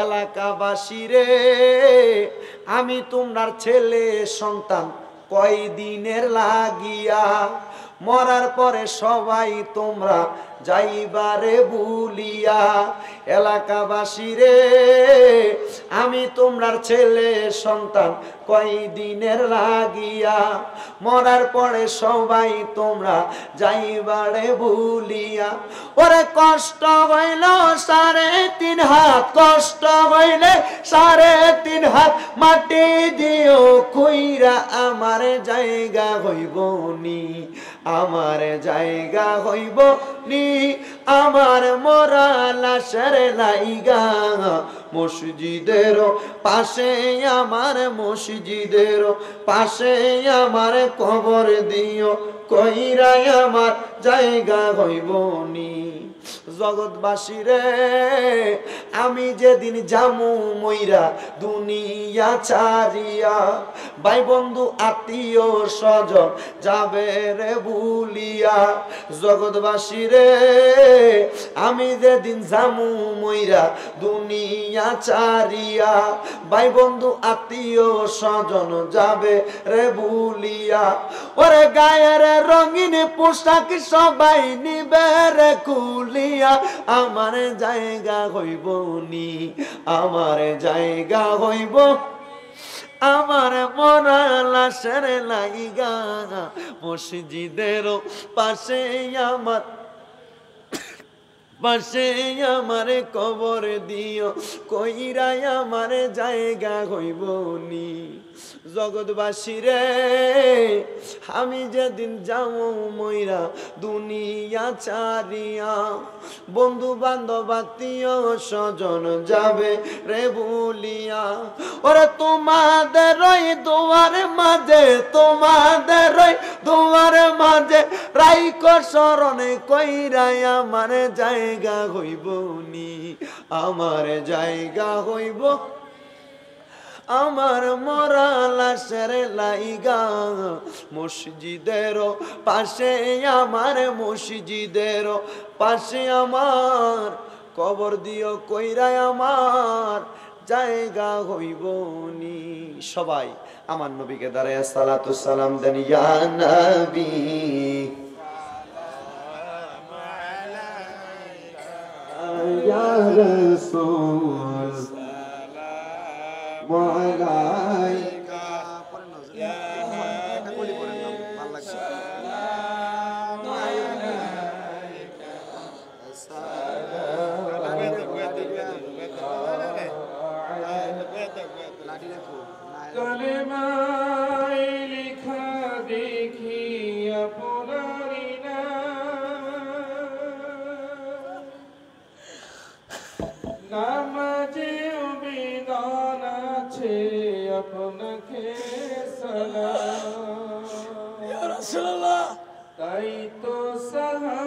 এলাকাবাসী রে আমি তোমার ছেলে সন্তান কয়দিনের লাগিয়া, মরার পরে সবাই তোমরা যাইবারে ভুলিয়া। এলাকাবাসী রে আমি তোমরা ছেলে সন্তান কয়দিনের লাগিয়া, মরার পরে সবাই তোমরা যাইবারে ভুলিয়া। ওরে কষ্ট হইল 3.5 হাত, কষ্ট হইলে 3.5 হাত মাটি দিও, কইরা আমার জায়গা হইব নি, আমার জায়গা হইব নি আমার মরা লাশের লাইগা, মসজিদের পাশে আমার মসজিদের পাশে আমার কবর দিও, কইরাই আমার জায়গা হইব নি। জগৎবাসী রে আমি যেদিন জামু মইরা দুনিয়া ছাড়িয়া, ভাই বন্ধু আত্মীয় স্বজন যাবে রে ভুলিয়া। জগৎবাসী রে আমি যেদিন জামু মইরা দুনিয়া ছাড়িয়া, ভাই বন্ধু আত্মীয় স্বজন যাবে রে ভুলিয়া। ওরে গায়ের রঙিন পোশাক সবাই নিবে রে খুলিয়া, আমার জায়গা হইব নি, আমার জায়গা হইব আমার মরা লাশের লাইগা, মসজিদের পাশে আমার পাশে আমার কবর দিও, কইরাই আমার জায়গা হইব নি। জগৎবাসী রে আমি যেদিন যাও মইরা দুনিয়া ছাড়িয়া, বন্ধু বান্ধব আত্মীয় স্বজন যাবে রে ভুলিয়া। ওরে তোমাদের ওই দুয়ার মাঝে, তোমাদের ওই দুয়ার মাঝে রাইকো স্মরণে, কইরাই আমার জায়গা হইব নি, আমার জায়গা হইব আমার মরা লাশের লাইগা, মসজিদের পাশে আমার মসজিদের পাশে আমার কবর দিও, কইরাই আমার জায়গা হইব নি। সবাই আমার নবীকে দাঁড়ায় সালাতু সালাম দেন। ইয়া নবী ইয়া রাসূল মালাইকা, কলেমায় লেখা দেখি আপনারি নামাজে বিধান আছে আপনাকে সালাম, তাই তো সাহা